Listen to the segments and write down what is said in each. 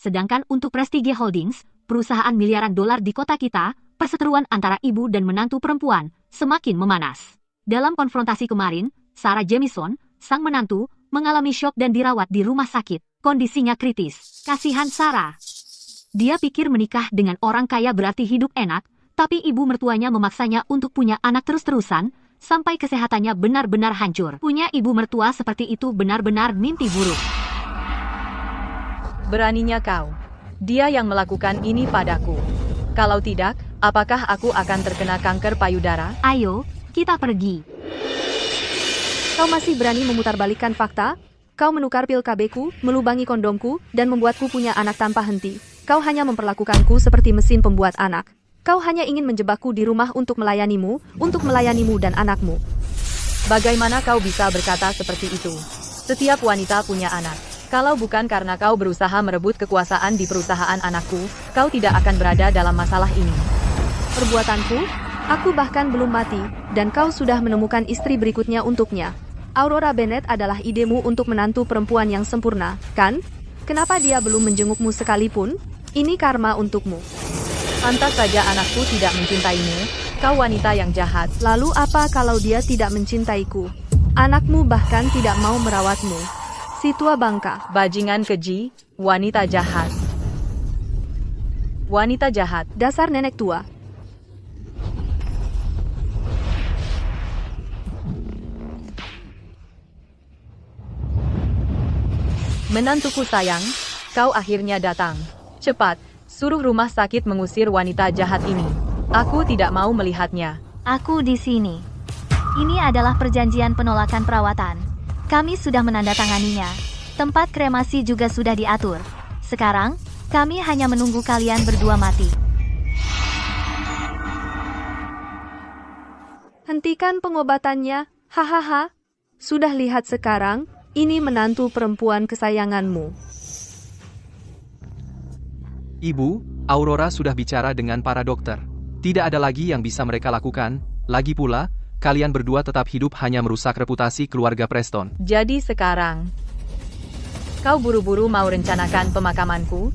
Sedangkan untuk Prestige Holdings, perusahaan miliaran dolar di kota kita, perseteruan antara ibu dan menantu perempuan semakin memanas. Dalam konfrontasi kemarin, Sarah Jamison, sang menantu, mengalami syok dan dirawat di rumah sakit. Kondisinya kritis. Kasihan Sarah. Dia pikir menikah dengan orang kaya berarti hidup enak, tapi ibu mertuanya memaksanya untuk punya anak terus-terusan, sampai kesehatannya benar-benar hancur. Punya ibu mertua seperti itu benar-benar mimpi buruk. Beraninya kau. Dia yang melakukan ini padaku. Kalau tidak, apakah aku akan terkena kanker payudara? Ayo, kita pergi. Kau masih berani memutarbalikkan fakta? Kau menukar pil KB-ku, melubangi kondomku, dan membuatku punya anak tanpa henti. Kau hanya memperlakukanku seperti mesin pembuat anak. Kau hanya ingin menjebakku di rumah untuk melayanimu dan anakmu. Bagaimana kau bisa berkata seperti itu? Setiap wanita punya anak. Kalau bukan karena kau berusaha merebut kekuasaan di perusahaan anakku, kau tidak akan berada dalam masalah ini. Perbuatanku? Aku bahkan belum mati, dan kau sudah menemukan istri berikutnya untuknya. Aurora Bennett adalah idemu untuk menantu perempuan yang sempurna, kan? Kenapa dia belum menjengukmu sekalipun? Ini karma untukmu. Pantas saja anakku tidak mencintaimu, kau wanita yang jahat. Lalu apa kalau dia tidak mencintaiku? Anakmu bahkan tidak mau merawatmu. Si tua bangka. Bajingan keji, wanita jahat. Wanita jahat. Dasar nenek tua. Menantuku sayang, kau akhirnya datang. Cepat, suruh rumah sakit mengusir wanita jahat ini. Aku tidak mau melihatnya. Aku di sini. Ini adalah perjanjian penolakan perawatan. Kami sudah menandatanganinya. Tempat kremasi juga sudah diatur. Sekarang, kami hanya menunggu kalian berdua mati. Hentikan pengobatannya, hahaha. Sudah lihat sekarang, ini menantu perempuan kesayanganmu. Ibu, Aurora sudah bicara dengan para dokter. Tidak ada lagi yang bisa mereka lakukan. Lagi pula, kalian berdua tetap hidup hanya merusak reputasi keluarga Preston. Jadi sekarang, kau buru-buru mau rencanakan pemakamanku?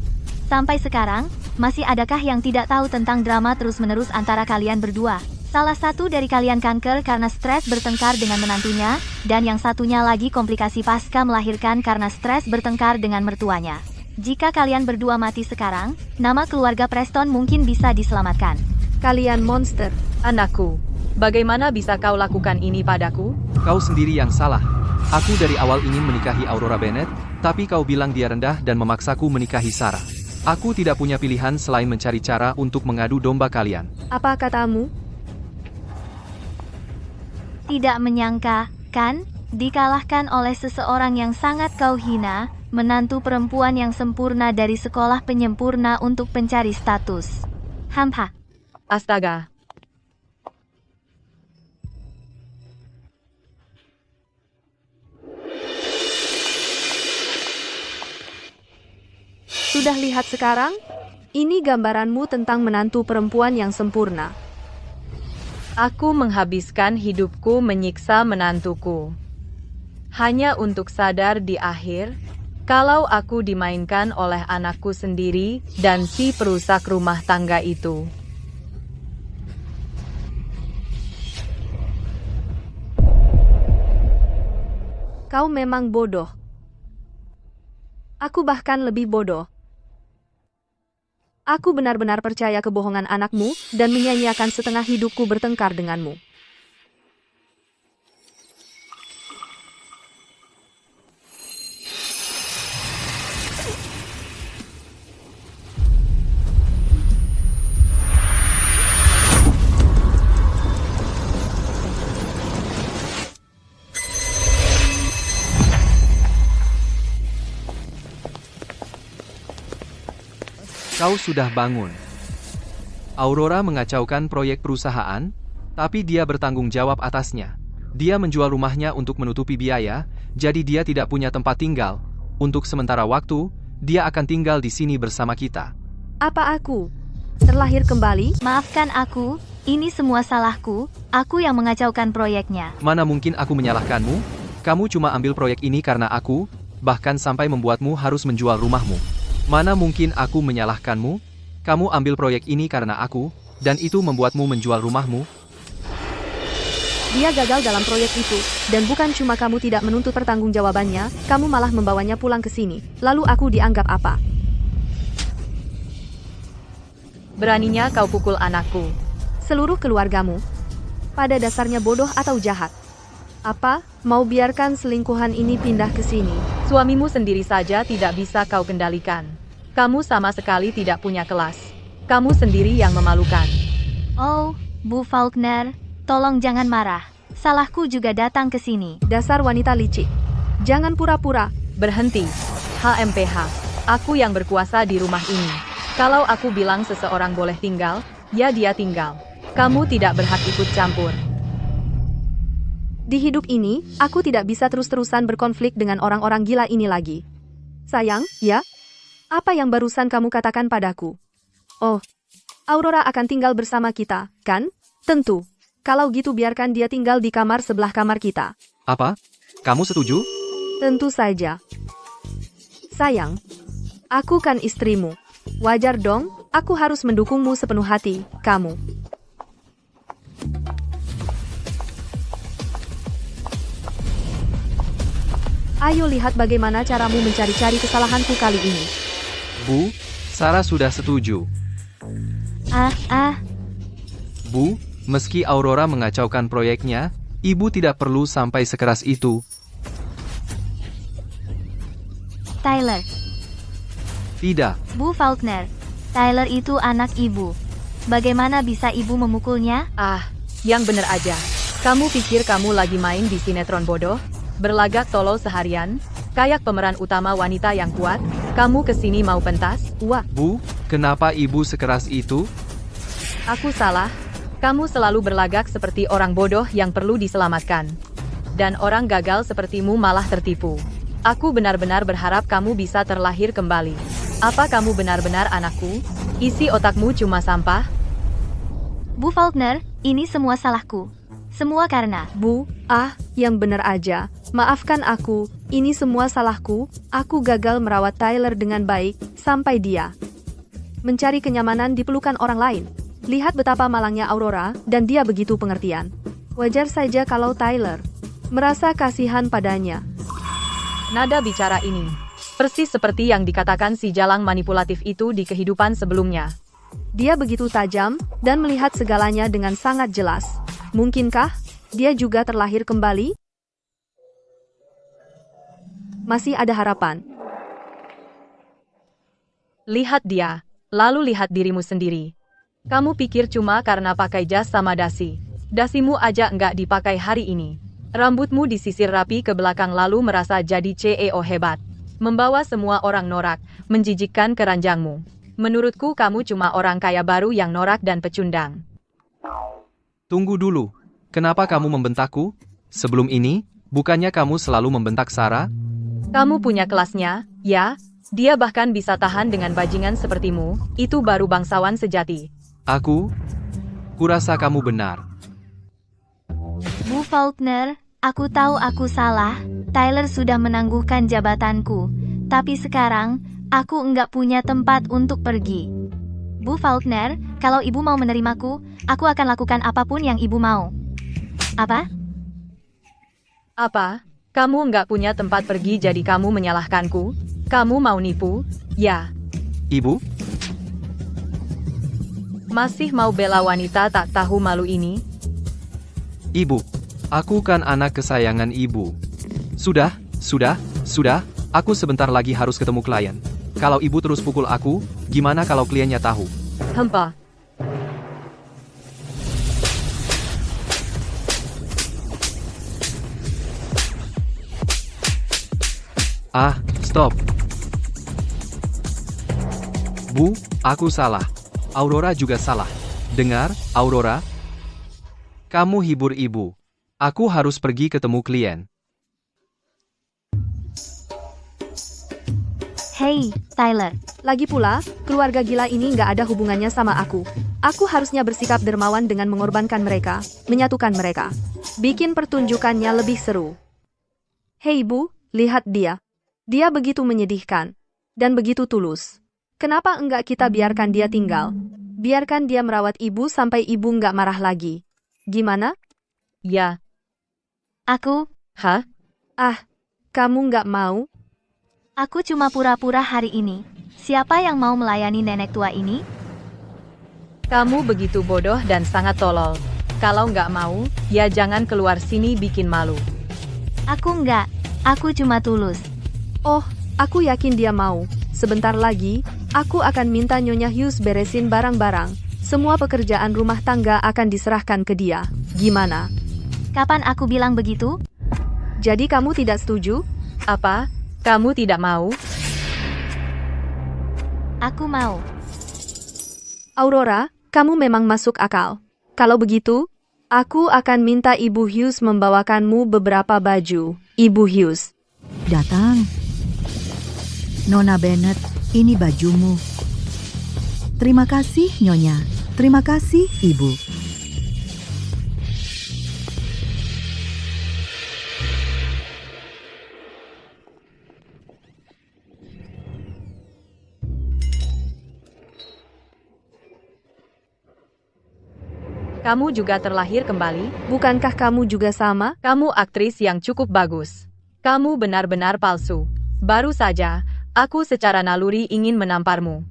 Sampai sekarang, masih adakah yang tidak tahu tentang drama terus-menerus antara kalian berdua? Salah satu dari kalian kanker karena stres bertengkar dengan menantunya, dan yang satunya lagi komplikasi pasca melahirkan karena stres bertengkar dengan mertuanya. Jika kalian berdua mati sekarang, nama keluarga Preston mungkin bisa diselamatkan. Kalian monster. Anakku, bagaimana bisa kau lakukan ini padaku? Kau sendiri yang salah. Aku dari awal ingin menikahi Aurora Bennett, tapi kau bilang dia rendah dan memaksaku menikahi Sarah. Aku tidak punya pilihan selain mencari cara untuk mengadu domba kalian. Apa katamu? Tidak menyangka, kan? Dikalahkan oleh seseorang yang sangat kau hina, menantu perempuan yang sempurna dari sekolah penyempurna untuk pencari status. Hampa. Astaga. Sudah lihat sekarang? Ini gambaranmu tentang menantu perempuan yang sempurna. Aku menghabiskan hidupku menyiksa menantuku. Hanya untuk sadar di akhir, kalau aku dimainkan oleh anakku sendiri dan si perusak rumah tangga itu. Kau memang bodoh. Aku bahkan lebih bodoh. Aku benar-benar percaya kebohongan anakmu dan menyia-nyiakan setengah hidupku bertengkar denganmu. Kau sudah bangun. Aurora mengacaukan proyek perusahaan, tapi dia bertanggung jawab atasnya. Dia menjual rumahnya untuk menutupi biaya, jadi dia tidak punya tempat tinggal. Untuk sementara waktu, dia akan tinggal di sini bersama kita. Apa aku terlahir kembali? Maafkan aku, ini semua salahku, aku yang mengacaukan proyeknya. Mana mungkin aku menyalahkanmu? Kamu cuma ambil proyek ini karena aku, bahkan sampai membuatmu harus menjual rumahmu. Mana mungkin aku menyalahkanmu? Kamu ambil proyek ini karena aku, dan itu membuatmu menjual rumahmu. Dia gagal dalam proyek itu, dan bukan cuma kamu tidak menuntut pertanggungjawabannya, kamu malah membawanya pulang ke sini. Lalu aku dianggap apa? Beraninya kau pukul anakku. Seluruh keluargamu pada dasarnya bodoh atau jahat. Apa, mau biarkan selingkuhan ini pindah ke sini? Suamimu sendiri saja tidak bisa kau kendalikan. Kamu sama sekali tidak punya kelas. Kamu sendiri yang memalukan. Oh, Bu Faulkner, tolong jangan marah. Salahku juga datang ke sini. Dasar wanita licik. Jangan pura-pura. Berhenti. HMPH. Aku yang berkuasa di rumah ini. Kalau aku bilang seseorang boleh tinggal, ya dia tinggal. Kamu tidak berhak ikut campur. Di hidup ini, aku tidak bisa terus-terusan berkonflik dengan orang-orang gila ini lagi. Sayang, ya? Apa yang barusan kamu katakan padaku? Oh, Aurora akan tinggal bersama kita, kan? Tentu. Kalau gitu biarkan dia tinggal di kamar sebelah kamar kita. Apa? Kamu setuju? Tentu saja. Sayang, aku kan istrimu. Wajar dong, aku harus mendukungmu sepenuh hati, kamu. Ayo lihat bagaimana caramu mencari-cari kesalahanku kali ini. Bu, Sarah sudah setuju. Bu, meski Aurora mengacaukan proyeknya, ibu tidak perlu sampai sekeras itu. Tyler, Tidak, Bu Faulkner, Tyler itu anak ibu. Bagaimana bisa ibu memukulnya? Yang bener aja. Kamu pikir kamu lagi main di sinetron bodoh? Berlagak tolol seharian? Kayak pemeran utama wanita yang kuat? Kamu kesini mau pentas? Wah, Bu, kenapa ibu sekeras itu? Aku salah. Kamu selalu berlagak seperti orang bodoh yang perlu diselamatkan. Dan orang gagal sepertimu malah tertipu. Aku benar-benar berharap kamu bisa terlahir kembali. Apa kamu benar-benar anakku? Isi otakmu cuma sampah? Bu Faulkner, ini semua salahku. Semua karena Bu, yang benar aja. Maafkan aku, ini semua salahku. Aku gagal merawat Tyler dengan baik, sampai dia mencari kenyamanan di pelukan orang lain. Lihat betapa malangnya Aurora, dan dia begitu pengertian. Wajar saja kalau Tyler merasa kasihan padanya. Nada bicara ini persis seperti yang dikatakan si jalang manipulatif itu di kehidupan sebelumnya. Dia begitu tajam, dan melihat segalanya dengan sangat jelas. Mungkinkah dia juga terlahir kembali? Masih ada harapan. Lihat dia, lalu lihat dirimu sendiri. Kamu pikir cuma karena pakai jas sama dasi. Dasimu aja nggak dipakai hari ini. Rambutmu disisir rapi ke belakang lalu merasa jadi CEO hebat. Membawa semua orang norak, menjijikkan keranjangmu. Menurutku kamu cuma orang kaya baru yang norak dan pecundang. Tunggu dulu. Kenapa kamu membentakku? Sebelum ini, bukannya kamu selalu membentak Sarah? Kamu punya kelasnya, ya? Dia bahkan bisa tahan dengan bajingan sepertimu. Itu baru bangsawan sejati. Kurasa kamu benar. Bu Faulkner, aku tahu aku salah. Tyler sudah menangguhkan jabatanku. Tapi sekarang, aku enggak punya tempat untuk pergi. Bu Faulkner, kalau ibu mau menerimaku, aku akan lakukan apapun yang ibu mau. Apa? Apa? Kamu nggak punya tempat pergi jadi kamu menyalahkanku? Kamu mau nipu? Ya. Ibu? Masih mau bela wanita tak tahu malu ini? Ibu, aku kan anak kesayangan ibu. Sudah, aku sebentar lagi harus ketemu klien. Kalau ibu terus pukul aku, gimana kalau kliennya tahu? Hempa. Stop. Bu, aku salah. Aurora juga salah. Dengar, Aurora. Kamu hibur ibu. Aku harus pergi ketemu klien. Hey, Tyler. Lagi pula, keluarga gila ini nggak ada hubungannya sama aku. Aku harusnya bersikap dermawan dengan mengorbankan mereka, menyatukan mereka. Bikin pertunjukannya lebih seru. Hei Bu, lihat dia. Dia begitu menyedihkan. Dan begitu tulus. Kenapa enggak kita biarkan dia tinggal? Biarkan dia merawat ibu sampai ibu nggak marah lagi. Gimana? Ya. Aku, Hah? Kamu nggak mau? aku cuma pura-pura hari ini. Siapa yang mau melayani nenek tua ini? Kamu begitu bodoh dan sangat tolol. Kalau nggak mau, ya jangan keluar sini bikin malu. Aku enggak. Aku cuma tulus. Oh, aku yakin dia mau. Sebentar lagi, aku akan minta Nyonya Hughes beresin barang-barang. Semua pekerjaan rumah tangga akan diserahkan ke dia. Gimana? Kapan aku bilang begitu? Jadi kamu tidak setuju? Apa? Kamu tidak mau? Aku mau. Aurora, kamu memang masuk akal. Kalau begitu, aku akan minta Ibu Hughes membawakanmu beberapa baju. Ibu Hughes. Datang. Nona Bennett, ini bajumu. Terima kasih, Nyonya. Terima kasih, Ibu. Kamu juga terlahir kembali? Bukankah kamu juga sama? Kamu aktris yang cukup bagus. Kamu benar-benar palsu. Baru saja, aku secara naluri ingin menamparmu.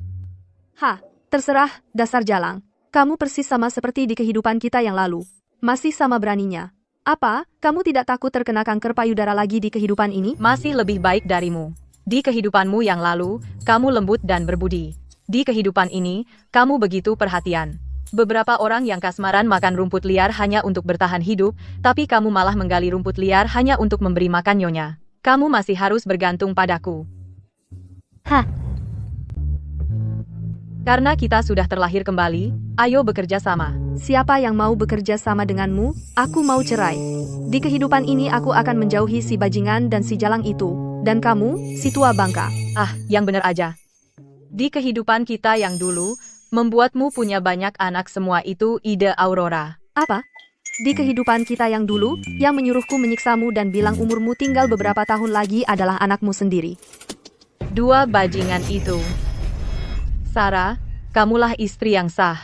Terserah, dasar jalang. Kamu persis sama seperti di kehidupan kita yang lalu. Masih sama beraninya. Apa, kamu tidak takut terkena kanker payudara lagi di kehidupan ini? Masih lebih baik darimu. Di kehidupanmu yang lalu, kamu lembut dan berbudi. Di kehidupan ini, kamu begitu perhatian. Beberapa orang yang kasmaran makan rumput liar hanya untuk bertahan hidup, tapi kamu malah menggali rumput liar hanya untuk memberi makan nyonya. Kamu masih harus bergantung padaku. Karena kita sudah terlahir kembali, ayo bekerja sama. Siapa yang mau bekerja sama denganmu? Aku mau cerai. Di kehidupan ini aku akan menjauhi si bajingan dan si jalang itu. Dan kamu, si tua bangka. Yang benar aja. Di kehidupan kita yang dulu, membuatmu punya banyak anak semua itu ide Aurora. Apa? Di kehidupan kita yang dulu, yang menyuruhku menyiksamu dan bilang umurmu tinggal beberapa tahun lagi adalah anakmu sendiri. Dua bajingan itu. Sarah, kamulah istri yang sah.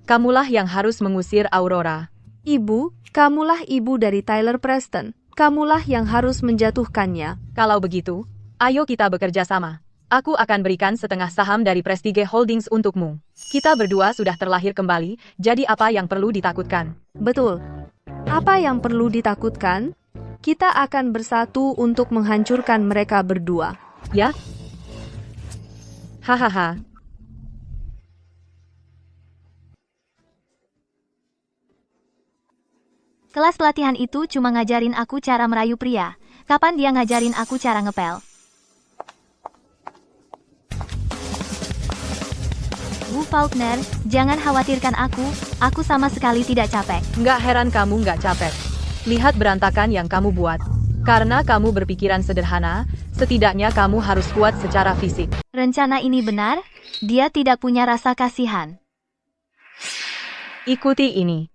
Kamulah yang harus mengusir Aurora. Ibu, kamulah ibu dari Tyler Preston. Kamulah yang harus menjatuhkannya. Kalau begitu, ayo kita bekerja sama. Aku akan berikan setengah saham dari Prestige Holdings untukmu. Kita berdua sudah terlahir kembali, jadi apa yang perlu ditakutkan? Betul. Apa yang perlu ditakutkan? Kita akan bersatu untuk menghancurkan mereka berdua. Ya? Hahaha. Kelas pelatihan itu cuma ngajarin aku cara merayu pria. Kapan dia ngajarin aku cara ngepel? Bu Faulkner, jangan khawatirkan aku sama sekali tidak capek. Nggak heran kamu nggak capek. Lihat berantakan yang kamu buat. Karena kamu berpikiran sederhana, setidaknya kamu harus kuat secara fisik. Rencana ini benar? Dia tidak punya rasa kasihan. Ikuti ini.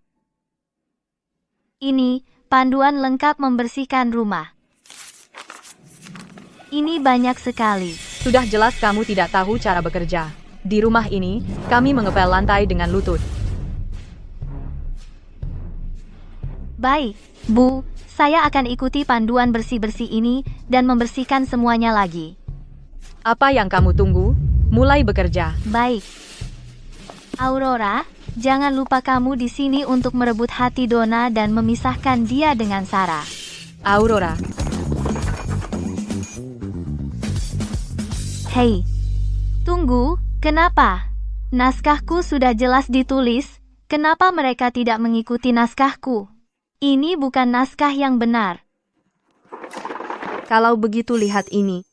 Ini, panduan lengkap membersihkan rumah. Ini banyak sekali. Sudah jelas kamu tidak tahu cara bekerja. Di rumah ini, kami mengepel lantai dengan lutut. Baik, Bu, saya akan ikuti panduan bersih-bersih ini dan membersihkan semuanya lagi. Apa yang kamu tunggu? Mulai bekerja. Baik. Aurora, jangan lupa kamu di sini untuk merebut hati Donna dan memisahkan dia dengan Sarah. Aurora. Hei, tunggu. Kenapa? Naskahku sudah jelas ditulis, kenapa mereka tidak mengikuti naskahku? Ini bukan naskah yang benar. Kalau begitu lihat ini.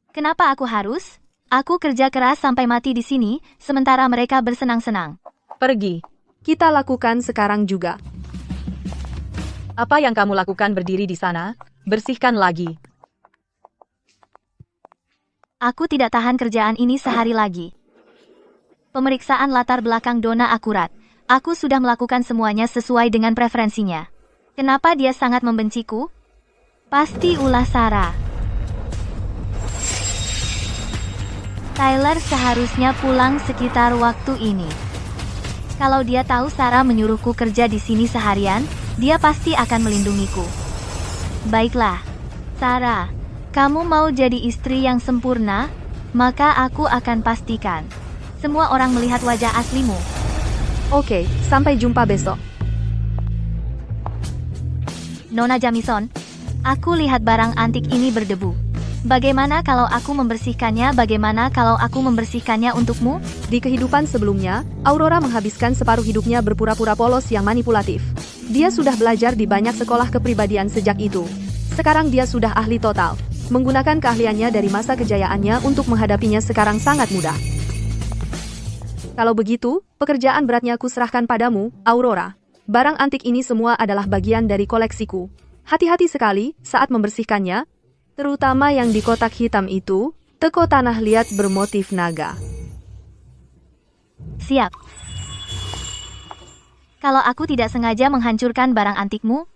Kenapa aku harus? Aku kerja keras sampai mati di sini, sementara mereka bersenang-senang. Pergi. Kita lakukan sekarang juga. Apa yang kamu lakukan berdiri di sana? Bersihkan lagi. Aku tidak tahan kerjaan ini sehari lagi. Pemeriksaan latar belakang Donna akurat. Aku sudah melakukan semuanya sesuai dengan preferensinya. Kenapa dia sangat membenciku? Pasti ulah Sarah. Tyler seharusnya pulang sekitar waktu ini. Kalau dia tahu Sarah menyuruhku kerja di sini seharian, dia pasti akan melindungiku. Baiklah, Sarah, kamu mau jadi istri yang sempurna, maka aku akan pastikan semua orang melihat wajah aslimu. Oke, sampai jumpa besok. Nona Jamison, aku lihat barang antik ini berdebu. Bagaimana kalau aku membersihkannya? Bagaimana kalau aku membersihkannya untukmu? Di kehidupan sebelumnya, Aurora menghabiskan separuh hidupnya berpura-pura polos yang manipulatif. Dia sudah belajar di banyak sekolah kepribadian sejak itu. Sekarang dia sudah ahli total. Menggunakan keahliannya dari masa kejayaannya untuk menghadapinya sekarang sangat mudah. Kalau begitu, pekerjaan beratnya aku serahkan padamu, Aurora. Barang antik ini semua adalah bagian dari koleksiku. Hati-hati sekali saat membersihkannya, terutama yang di kotak hitam itu, teko tanah liat bermotif naga. Siap. Kalau aku tidak sengaja menghancurkan barang antikmu,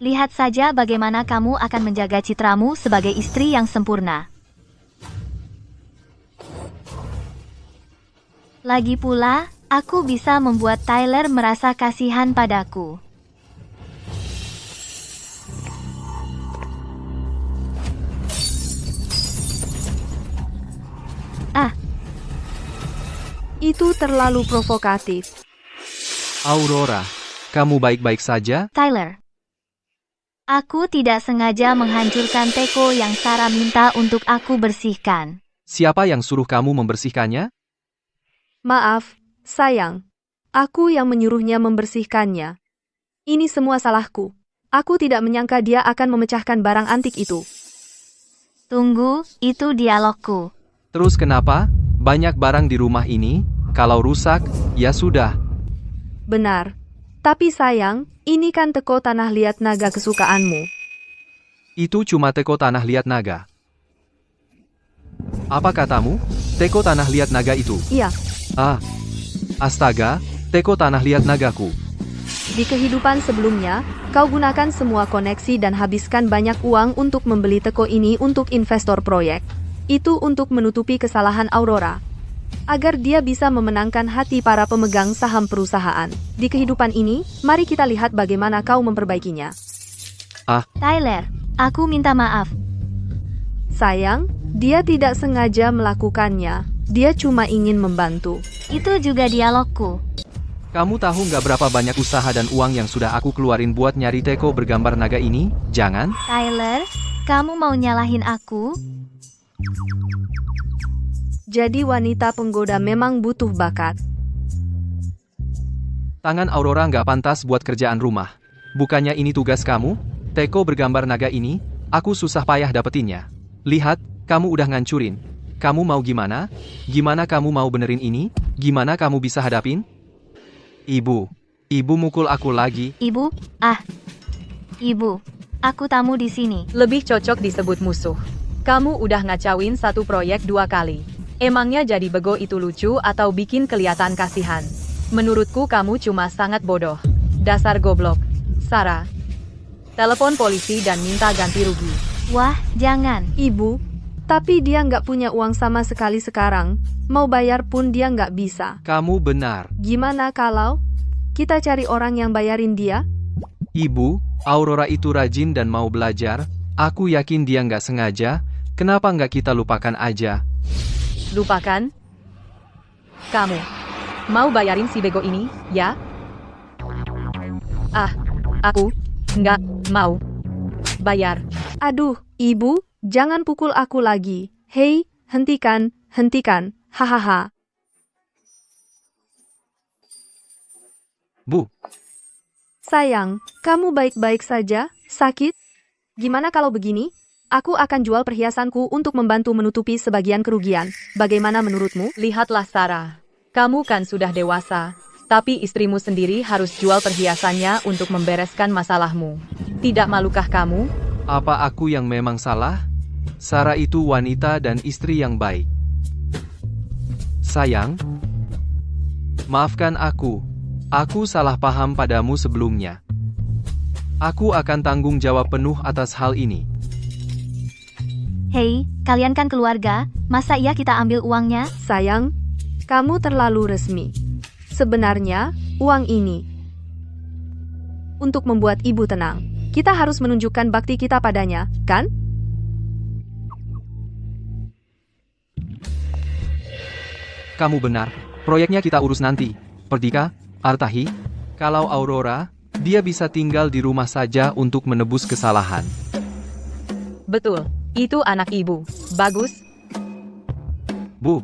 lihat saja bagaimana kamu akan menjaga citramu sebagai istri yang sempurna. Lagi pula, aku bisa membuat Tyler merasa kasihan padaku. Itu terlalu provokatif. Aurora, kamu baik-baik saja? Tyler, aku tidak sengaja menghancurkan teko yang Sarah minta untuk aku bersihkan. Siapa yang suruh kamu membersihkannya? Maaf, sayang. Aku yang menyuruhnya membersihkannya. Ini semua salahku. Aku tidak menyangka dia akan memecahkan barang antik itu. Tunggu, itu dialogku. Terus kenapa? Banyak barang di rumah ini, kalau rusak, ya sudah. Benar. Tapi sayang, ini kan teko tanah liat naga kesukaanmu. Itu cuma teko tanah liat naga. Apa katamu? Teko tanah liat naga itu? Iya, Astaga, teko tanah liat nagaku. di kehidupan sebelumnya, kau gunakan semua koneksi dan habiskan banyak uang untuk membeli teko ini untuk investor proyek. Itu untuk menutupi kesalahan Aurora. Agar dia bisa memenangkan hati para pemegang saham perusahaan. Di kehidupan ini, mari kita lihat bagaimana kau memperbaikinya. Tyler, aku minta maaf. Sayang, dia tidak sengaja melakukannya. Dia cuma ingin membantu. Itu juga dialogku. Kamu tahu nggak berapa banyak usaha dan uang yang sudah aku keluarin buat nyari teko bergambar naga ini? Jangan. Tyler, kamu mau nyalahin aku? Jadi wanita penggoda memang butuh bakat. Tangan Aurora nggak pantas buat kerjaan rumah. Bukannya ini tugas kamu? Teko bergambar naga ini, aku susah payah dapetinnya. Lihat, kamu udah ngancurin. Kamu mau gimana? Gimana kamu mau benerin ini? Gimana kamu bisa hadapin? Ibu mukul aku lagi. Ibu, aku tamu di sini. Lebih cocok disebut musuh. Kamu udah ngacauin satu proyek 2 kali. Emangnya jadi bego itu lucu atau bikin kelihatan kasihan? Menurutku kamu cuma sangat bodoh. Dasar goblok. Sarah, telepon polisi dan minta ganti rugi. Wah, jangan. Ibu, tapi dia nggak punya uang sama sekali sekarang. Mau bayar pun dia nggak bisa. Kamu benar. Gimana kalau kita cari orang yang bayarin dia? Ibu, Aurora itu rajin dan mau belajar. Aku yakin dia nggak sengaja. Kenapa nggak kita lupakan aja? Lupakan? Kamu mau bayarin si bego ini, ya? Aku nggak mau bayar. Aduh, ibu, jangan pukul aku lagi. Hei, hentikan. Hahaha. Bu, Sayang, kamu baik-baik saja? Sakit? Gimana kalau begini? Aku akan jual perhiasanku untuk membantu menutupi sebagian kerugian. Bagaimana menurutmu? Lihatlah Sarah. Kamu kan sudah dewasa. Tapi istrimu sendiri harus jual perhiasannya untuk membereskan masalahmu. Tidak malukah kamu? apa aku yang memang salah? Sarah itu wanita dan istri yang baik. Sayang, maafkan aku. Aku salah paham padamu sebelumnya. Aku akan tanggung jawab penuh atas hal ini. Hei, kalian kan keluarga, masa iya kita ambil uangnya? Sayang, kamu terlalu resmi. Sebenarnya, uang ini untuk membuat ibu tenang. Kita harus menunjukkan bakti kita padanya, kan? Kamu benar. Proyeknya kita urus nanti. Perdika, Artahi, kalau Aurora, dia bisa tinggal di rumah saja untuk menebus kesalahan. Betul, itu anak ibu. Bagus. Bu,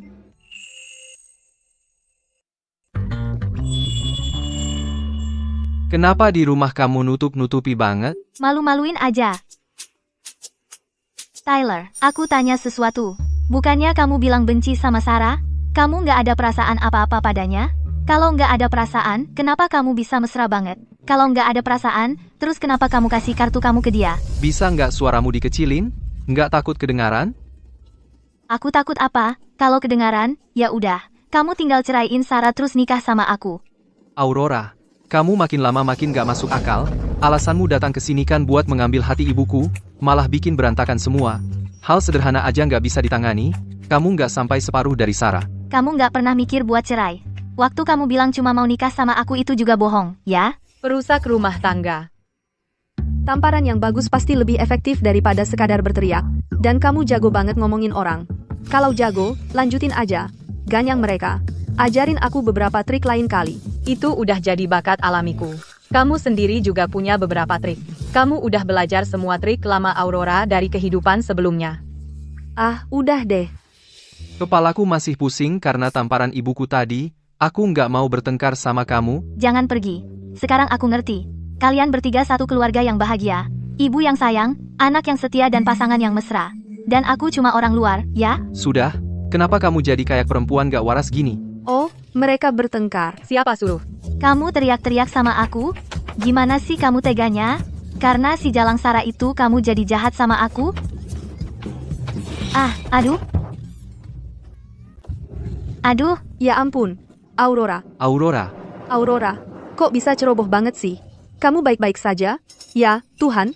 kenapa di rumah kamu nutup-nutupi banget? Malu-maluin aja. Tyler, aku tanya sesuatu. Bukannya kamu bilang benci sama Sarah? Kamu nggak ada perasaan apa-apa padanya? Kalau nggak ada perasaan, kenapa kamu bisa mesra banget? Kalau nggak ada perasaan, terus kenapa kamu kasih kartu kamu ke dia? Bisa nggak suaramu dikecilin? Nggak takut kedengaran? Aku takut apa? Kalau kedengaran, ya udah. Kamu tinggal ceraiin Sarah terus nikah sama aku. Aurora, kamu makin lama makin gak masuk akal. Alasanmu datang ke sini kan buat mengambil hati ibuku, malah bikin berantakan semua. Hal sederhana aja nggak bisa ditangani, kamu nggak sampai separuh dari Sarah. Kamu nggak pernah mikir buat cerai. Waktu kamu bilang cuma mau nikah sama aku itu juga bohong, ya? Perusak rumah tangga. Tamparan yang bagus pasti lebih efektif daripada sekadar berteriak. Dan kamu jago banget ngomongin orang. Kalau jago, lanjutin aja. Ganyang mereka. Ajarin aku beberapa trik lain kali. Itu udah jadi bakat alamiku. Kamu sendiri juga punya beberapa trik. Kamu udah belajar semua trik lama Aurora dari kehidupan sebelumnya. Ah, udah deh. Kepalaku masih pusing karena tamparan ibuku tadi. Aku nggak mau bertengkar sama kamu. Jangan pergi. Sekarang aku ngerti. Kalian bertiga satu keluarga yang bahagia. Ibu yang sayang, anak yang setia dan pasangan yang mesra. Dan aku cuma orang luar, ya? Sudah, kenapa kamu jadi kayak perempuan gak waras gini? Oh, mereka bertengkar. Siapa suruh? Kamu teriak-teriak sama aku? Gimana sih kamu teganya? Karena si Jalang Sara itu kamu jadi jahat sama aku? Ah, aduh. Aduh, Ya ampun. Aurora. Aurora, Kok bisa ceroboh banget sih? Kamu baik-baik saja? Ya, Tuhan.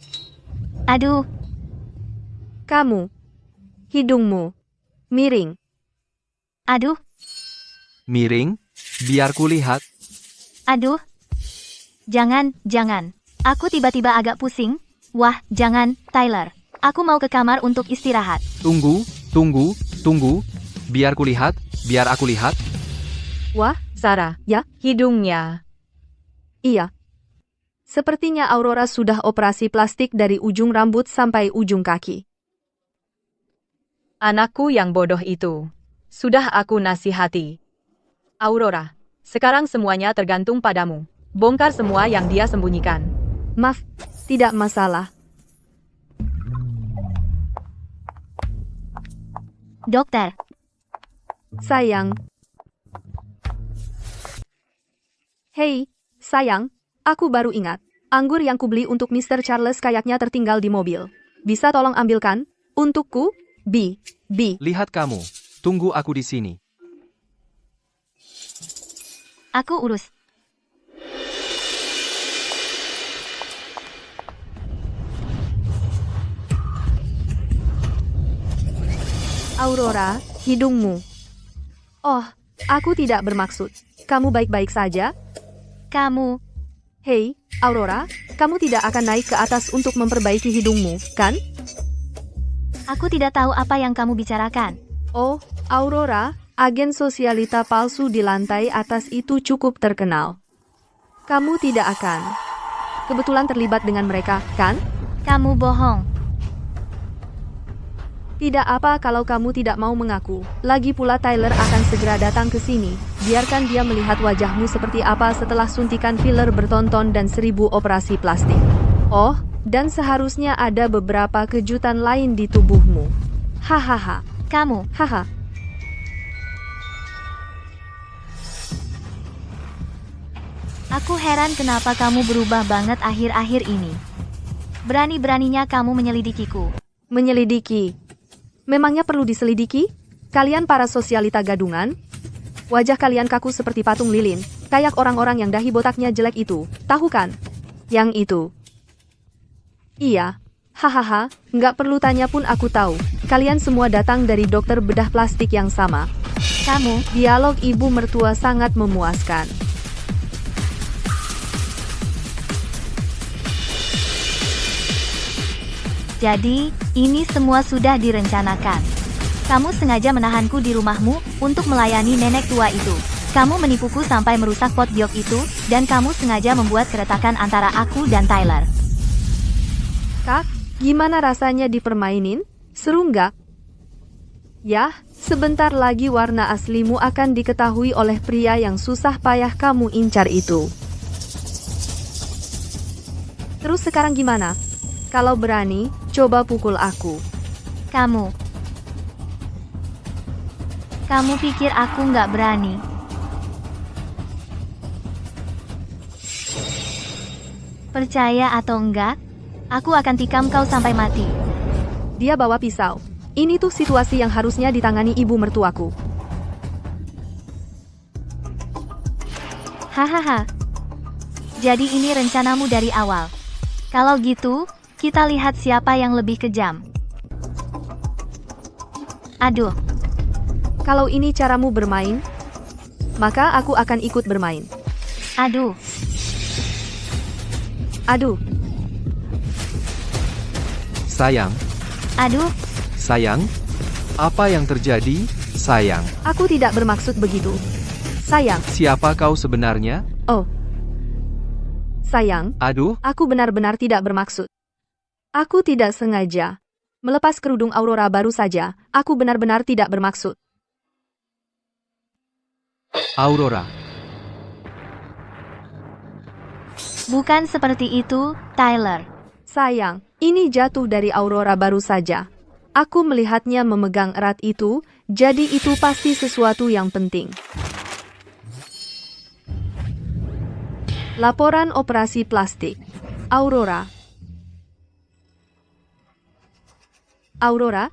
aduh. Kamu. Hidungmu. Miring. Aduh, miring, biar kulihat. aduh. Jangan. Aku tiba-tiba agak pusing. Wah, jangan, Tyler. Aku mau ke kamar untuk istirahat. Tunggu. Biar kulihat, biar aku lihat. Wah, Sarah. Ya? Hidungnya. iya. Sepertinya Aurora sudah operasi plastik dari ujung rambut sampai ujung kaki. Anakku yang bodoh itu. Sudah aku nasihati. Aurora, sekarang semuanya tergantung padamu. Bongkar semua yang dia sembunyikan. Maaf, tidak masalah. Dokter, Sayang. Hei, sayang, aku baru ingat. Anggur yang kubeli untuk Mr. Charles kayaknya tertinggal di mobil. Bisa tolong ambilkan? Untukku? B. Lihat kamu. Tunggu aku di sini. aku urus. Aurora, hidungmu. Oh, aku tidak bermaksud. Kamu baik-baik saja? Kamu, Hei, Aurora, kamu tidak akan naik ke atas untuk memperbaiki hidungmu, kan? aku tidak tahu apa yang kamu bicarakan. Oh, Aurora, agen sosialita palsu di lantai atas itu cukup terkenal. Kamu tidak akan kebetulan terlibat dengan mereka, kan? Kamu bohong. Tidak apa kalau kamu tidak mau mengaku. Lagi pula Tyler akan segera datang ke sini. Biarkan dia melihat wajahmu seperti apa setelah suntikan filler bertonton dan 1000 operasi plastik. Oh, dan seharusnya ada beberapa kejutan lain di tubuhmu. Hahaha. Kamu, Haha. aku heran kenapa kamu berubah banget akhir-akhir ini. Berani-beraninya kamu menyelidikiku. Menyelidiki. Memangnya perlu diselidiki? Kalian para sosialita gadungan? Wajah kalian kaku seperti patung lilin, kayak orang-orang yang dahi botaknya jelek itu. Tahu kan? Yang itu. Iya. Hahaha, nggak perlu tanya pun aku tahu. Kalian semua datang dari dokter bedah plastik yang sama. Kamu, Dialog ibu mertua sangat memuaskan. jadi, ini semua sudah direncanakan. Kamu sengaja menahanku di rumahmu untuk melayani nenek tua itu. Kamu menipuku sampai merusak pot giok itu, dan kamu sengaja membuat keretakan antara aku dan Tyler. Kak, gimana rasanya dipermainin? Seru nggak? Yah, sebentar lagi warna aslimu akan diketahui oleh pria yang susah payah kamu incar itu. Terus sekarang gimana? Kalau berani, coba pukul aku. Kamu pikir aku nggak berani? Percaya atau enggak, aku akan tikam kau sampai mati. Dia bawa pisau. Ini tuh situasi yang harusnya ditangani ibu mertuaku. Hahaha. Jadi ini rencanamu dari awal. Kalau gitu, kita lihat siapa yang lebih kejam. Aduh, Kalau ini caramu bermain, maka aku akan ikut bermain. aduh, Aduh, Sayang, aduh, sayang, apa yang terjadi, sayang? aku tidak bermaksud begitu. Sayang, Siapa kau sebenarnya? oh. Sayang, Aduh, aku benar-benar tidak bermaksud. Aku tidak sengaja. Melepas kerudung Aurora baru saja, aku benar-benar tidak bermaksud. Aurora. bukan seperti itu, Tyler. Sayang, ini jatuh dari Aurora baru saja. Aku melihatnya memegang erat itu, jadi itu pasti sesuatu yang penting. Laporan operasi plastik. Aurora. Aurora,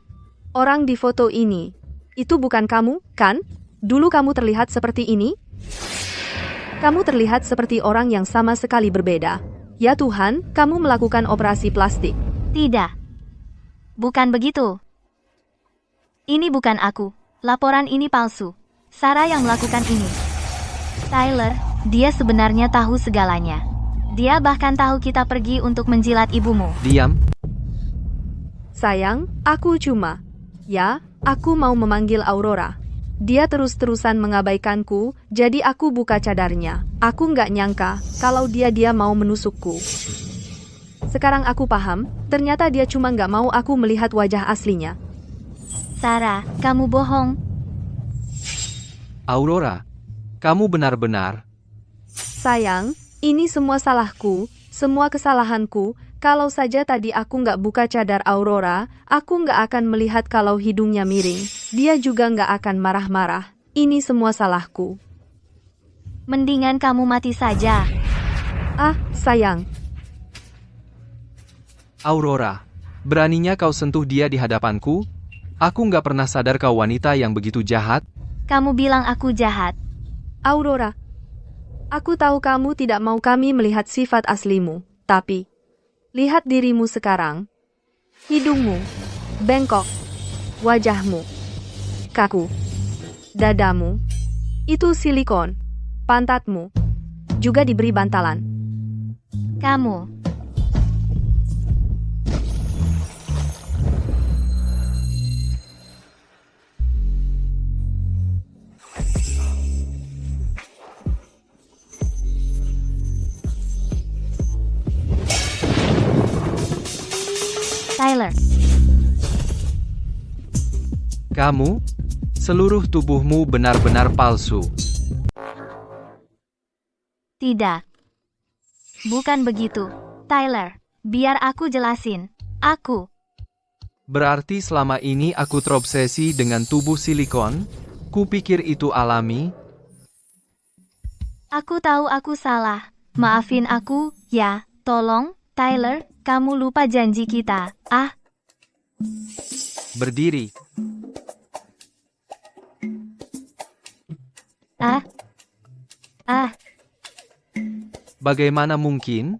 orang di foto ini. Itu bukan kamu, kan? Dulu kamu terlihat seperti ini? Kamu terlihat seperti orang yang sama sekali berbeda. Ya Tuhan, kamu melakukan operasi plastik. Tidak. Bukan begitu. Ini bukan aku. Laporan ini palsu. Sarah yang melakukan ini. Tyler, dia sebenarnya tahu segalanya. Dia bahkan tahu kita pergi untuk menjilat ibumu. Diam. Sayang, aku cuma... Ya, aku mau memanggil Aurora. Dia terus-terusan mengabaikanku, jadi aku buka cadarnya. Aku nggak nyangka kalau dia mau menusukku. Sekarang aku paham, ternyata dia cuma nggak mau aku melihat wajah aslinya. Sarah, kamu bohong. Aurora, kamu benar-benar. Sayang, ini semua salahku, semua kesalahanku. Kalau saja tadi aku nggak buka cadar Aurora, aku nggak akan melihat kalau hidungnya miring. Dia juga nggak akan marah-marah. Ini semua salahku. Mendingan kamu mati saja. Ah, sayang. Aurora, beraninya kau sentuh dia di hadapanku? Aku nggak pernah sadar kau wanita yang begitu jahat. Kamu bilang aku jahat. Aurora, aku tahu kamu tidak mau kami melihat sifat aslimu, tapi lihat dirimu sekarang. Hidungmu, bengkok, wajahmu, kaku, dadamu, itu silikon, pantatmu, juga diberi bantalan. Kamu. Tyler, Kamu, seluruh tubuhmu benar-benar palsu. tidak. Bukan begitu. Tyler, biar aku jelasin. Aku. Berarti selama ini aku terobsesi dengan tubuh silikon? Kupikir itu alami. Aku tahu aku salah. Maafin aku, ya. Tolong, Tyler, kamu lupa janji kita. Ah, Berdiri. ah. Bagaimana mungkin?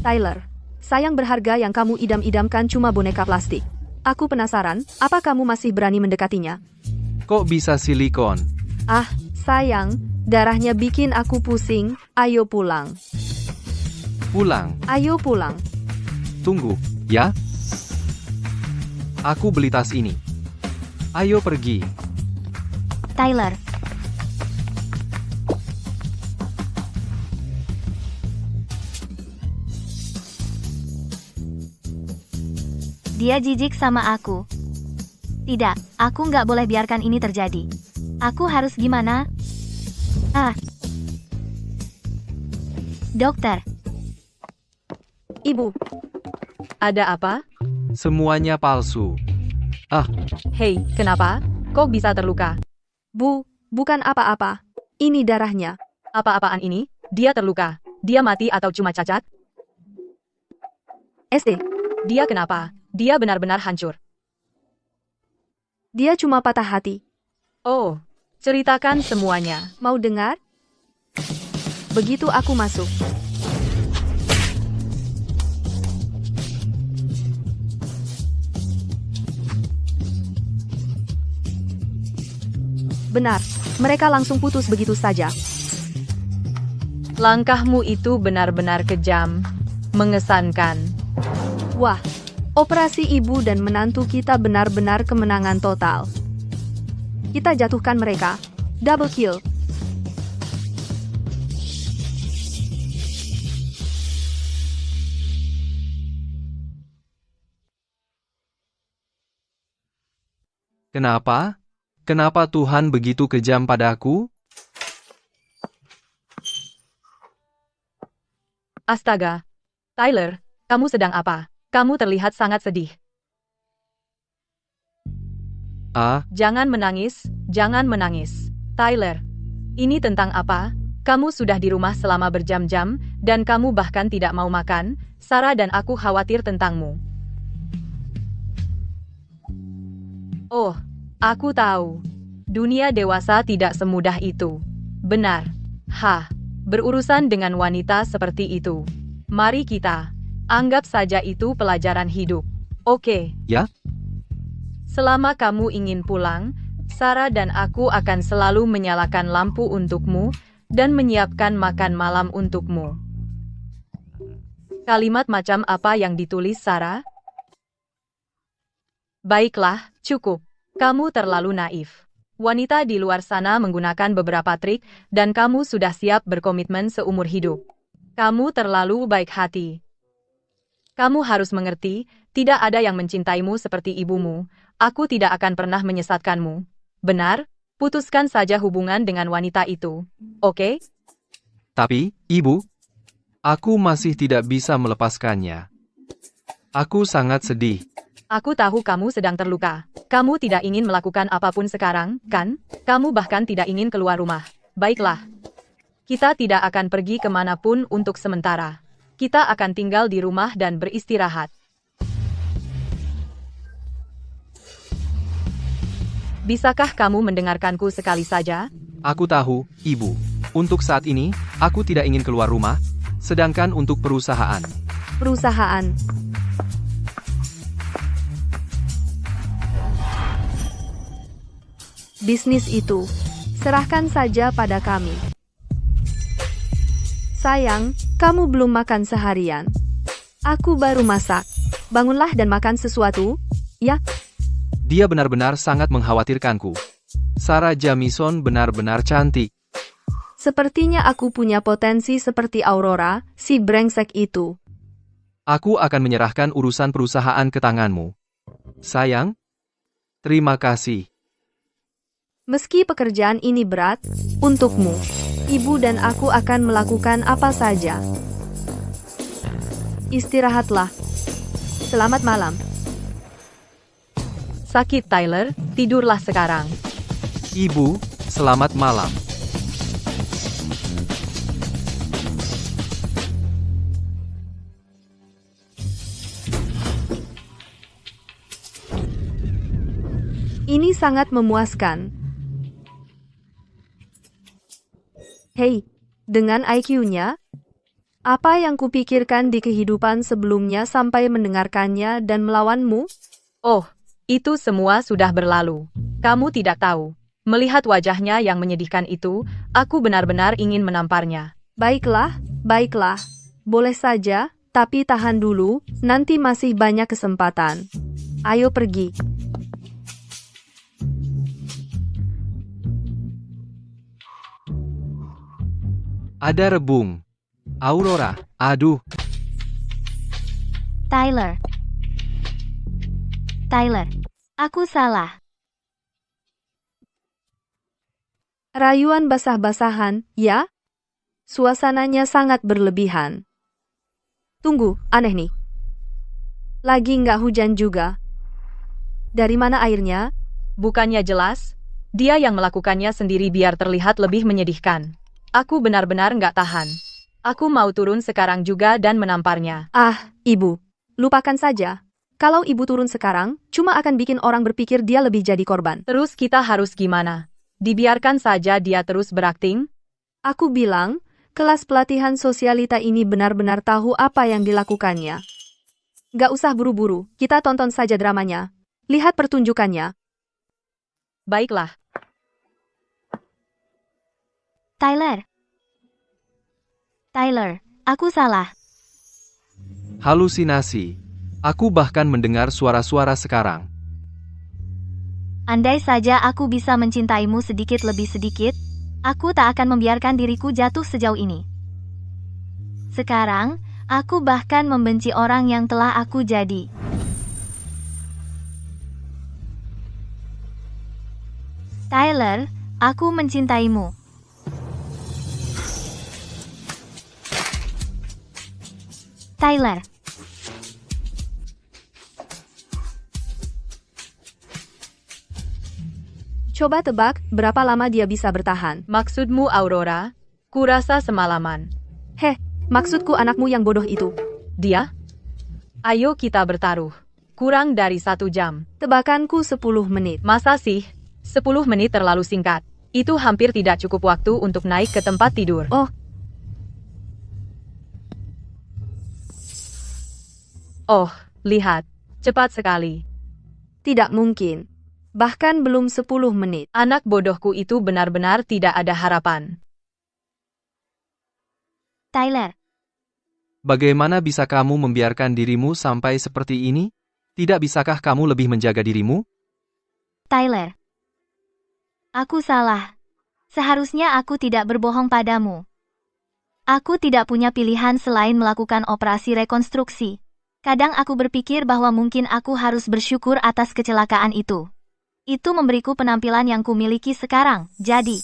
Tyler, Sayang berharga yang kamu idam-idamkan cuma boneka plastik. Aku penasaran, apa kamu masih berani mendekatinya? Kok bisa silikon? Ah, sayang, darahnya bikin aku pusing. Ayo pulang. Pulang. Ayo pulang. Tunggu, ya? Aku beli tas ini. Ayo pergi. Tyler, dia jijik sama aku. Tidak, aku nggak boleh biarkan ini terjadi. Aku harus gimana? Dokter, Ibu, Ada apa? Semuanya palsu. Hei, kenapa? Kok bisa terluka? Bu, bukan apa-apa. Ini darahnya. Apa-apaan ini? Dia terluka. Dia mati atau cuma cacat? SD, Dia kenapa? Dia benar-benar hancur. dia cuma patah hati. Oh, ceritakan semuanya. Mau dengar? Begitu aku masuk, benar, mereka langsung putus begitu saja. Langkahmu itu benar-benar kejam, mengesankan. Wah, operasi ibu dan menantu kita benar-benar kemenangan total. Kita jatuhkan mereka. Double kill. Kenapa? Kenapa Tuhan begitu kejam padaku? Astaga. Tyler, kamu sedang apa? Kamu terlihat sangat sedih. Jangan menangis, jangan menangis. Tyler, ini tentang apa? Kamu sudah di rumah selama berjam-jam, dan kamu bahkan tidak mau makan. Sarah dan aku khawatir tentangmu. Oh, aku tahu. Dunia dewasa tidak semudah itu. Benar. Berurusan dengan wanita seperti itu. Mari kita anggap saja itu pelajaran hidup. Oke. Ya? Selama kamu ingin pulang, Sarah dan aku akan selalu menyalakan lampu untukmu dan menyiapkan makan malam untukmu. Kalimat macam apa yang ditulis Sarah? Baiklah, cukup. Kamu terlalu naif. Wanita di luar sana menggunakan beberapa trik, dan kamu sudah siap berkomitmen seumur hidup. Kamu terlalu baik hati. Kamu harus mengerti, tidak ada yang mencintaimu seperti ibumu. Aku tidak akan pernah menyesatkanmu. Benar? Putuskan saja hubungan dengan wanita itu. Oke? Tapi, Ibu, aku masih tidak bisa melepaskannya. Aku sangat sedih. Aku tahu kamu sedang terluka. Kamu tidak ingin melakukan apapun sekarang, kan? Kamu bahkan tidak ingin keluar rumah. Baiklah. Kita tidak akan pergi kemanapun untuk sementara. Kita akan tinggal di rumah dan beristirahat. Bisakah kamu mendengarkanku sekali saja? Aku tahu, Ibu. Untuk saat ini, aku tidak ingin keluar rumah, sedangkan untuk perusahaan. Perusahaan. Bisnis itu, serahkan saja pada kami. Sayang, kamu belum makan seharian. Aku baru masak. Bangunlah dan makan sesuatu, ya? Dia benar-benar sangat mengkhawatirkanku. Sarah Jamison benar-benar cantik. Sepertinya aku punya potensi seperti Aurora, si brengsek itu. Aku akan menyerahkan urusan perusahaan ke tanganmu. Sayang, terima kasih. Meski pekerjaan ini berat, untukmu, ibu dan aku akan melakukan apa saja. Istirahatlah. Selamat malam. Sakit, Tyler. Tidurlah sekarang. Ibu, selamat malam. Ini sangat memuaskan. Hei, dengan IQ-nya, Apa yang kupikirkan di kehidupan sebelumnya sampai mendengarkannya dan melawanmu? Oh, itu semua sudah berlalu. Kamu tidak tahu. Melihat wajahnya yang menyedihkan itu, aku benar-benar ingin menamparnya. Baiklah, baiklah. Boleh saja, tapi tahan dulu, nanti masih banyak kesempatan. Ayo pergi. Ada rebung. Aurora, aduh. Tyler. Tyler. Aku salah. Rayuan basah-basahan, ya? Suasananya sangat berlebihan. Tunggu, aneh nih. Lagi nggak hujan juga. Dari mana airnya? Bukannya jelas? Dia yang melakukannya sendiri biar terlihat lebih menyedihkan. Aku benar-benar nggak tahan. Aku mau turun sekarang juga dan menamparnya. Ah, ibu. Lupakan saja. Kalau ibu turun sekarang, cuma akan bikin orang berpikir dia lebih jadi korban. Terus kita harus gimana? Dibiarkan saja dia terus berakting? Aku bilang, kelas pelatihan sosialita ini benar-benar tahu apa yang dilakukannya. Gak usah buru-buru, kita tonton saja dramanya. Lihat pertunjukannya. Baiklah. Tyler. Tyler, aku salah. Halusinasi. Aku bahkan mendengar suara-suara sekarang. Andai saja aku bisa mencintaimu sedikit lebih sedikit, aku tak akan membiarkan diriku jatuh sejauh ini. Sekarang, aku bahkan membenci orang yang telah aku jadi. Tyler, aku mencintaimu. Tyler. Coba tebak, berapa lama dia bisa bertahan. Maksudmu Aurora? Kurasa semalaman. Heh, maksudku anakmu yang bodoh itu. Dia? Ayo kita bertaruh. Kurang dari 1 jam. Tebakanku 10 menit. Masa sih? 10 menit terlalu singkat. Itu hampir tidak cukup waktu untuk naik ke tempat tidur. Oh. Oh, lihat. Cepat sekali. Tidak mungkin. Bahkan belum 10 menit. Anak bodohku itu benar-benar tidak ada harapan. Tyler. Bagaimana bisa kamu membiarkan dirimu sampai seperti ini? Tidak bisakah kamu lebih menjaga dirimu? Tyler. Aku salah. Seharusnya aku tidak berbohong padamu. Aku tidak punya pilihan selain melakukan operasi rekonstruksi. Kadang aku berpikir bahwa mungkin aku harus bersyukur atas kecelakaan itu. Itu memberiku penampilan yang kumiliki sekarang, jadi.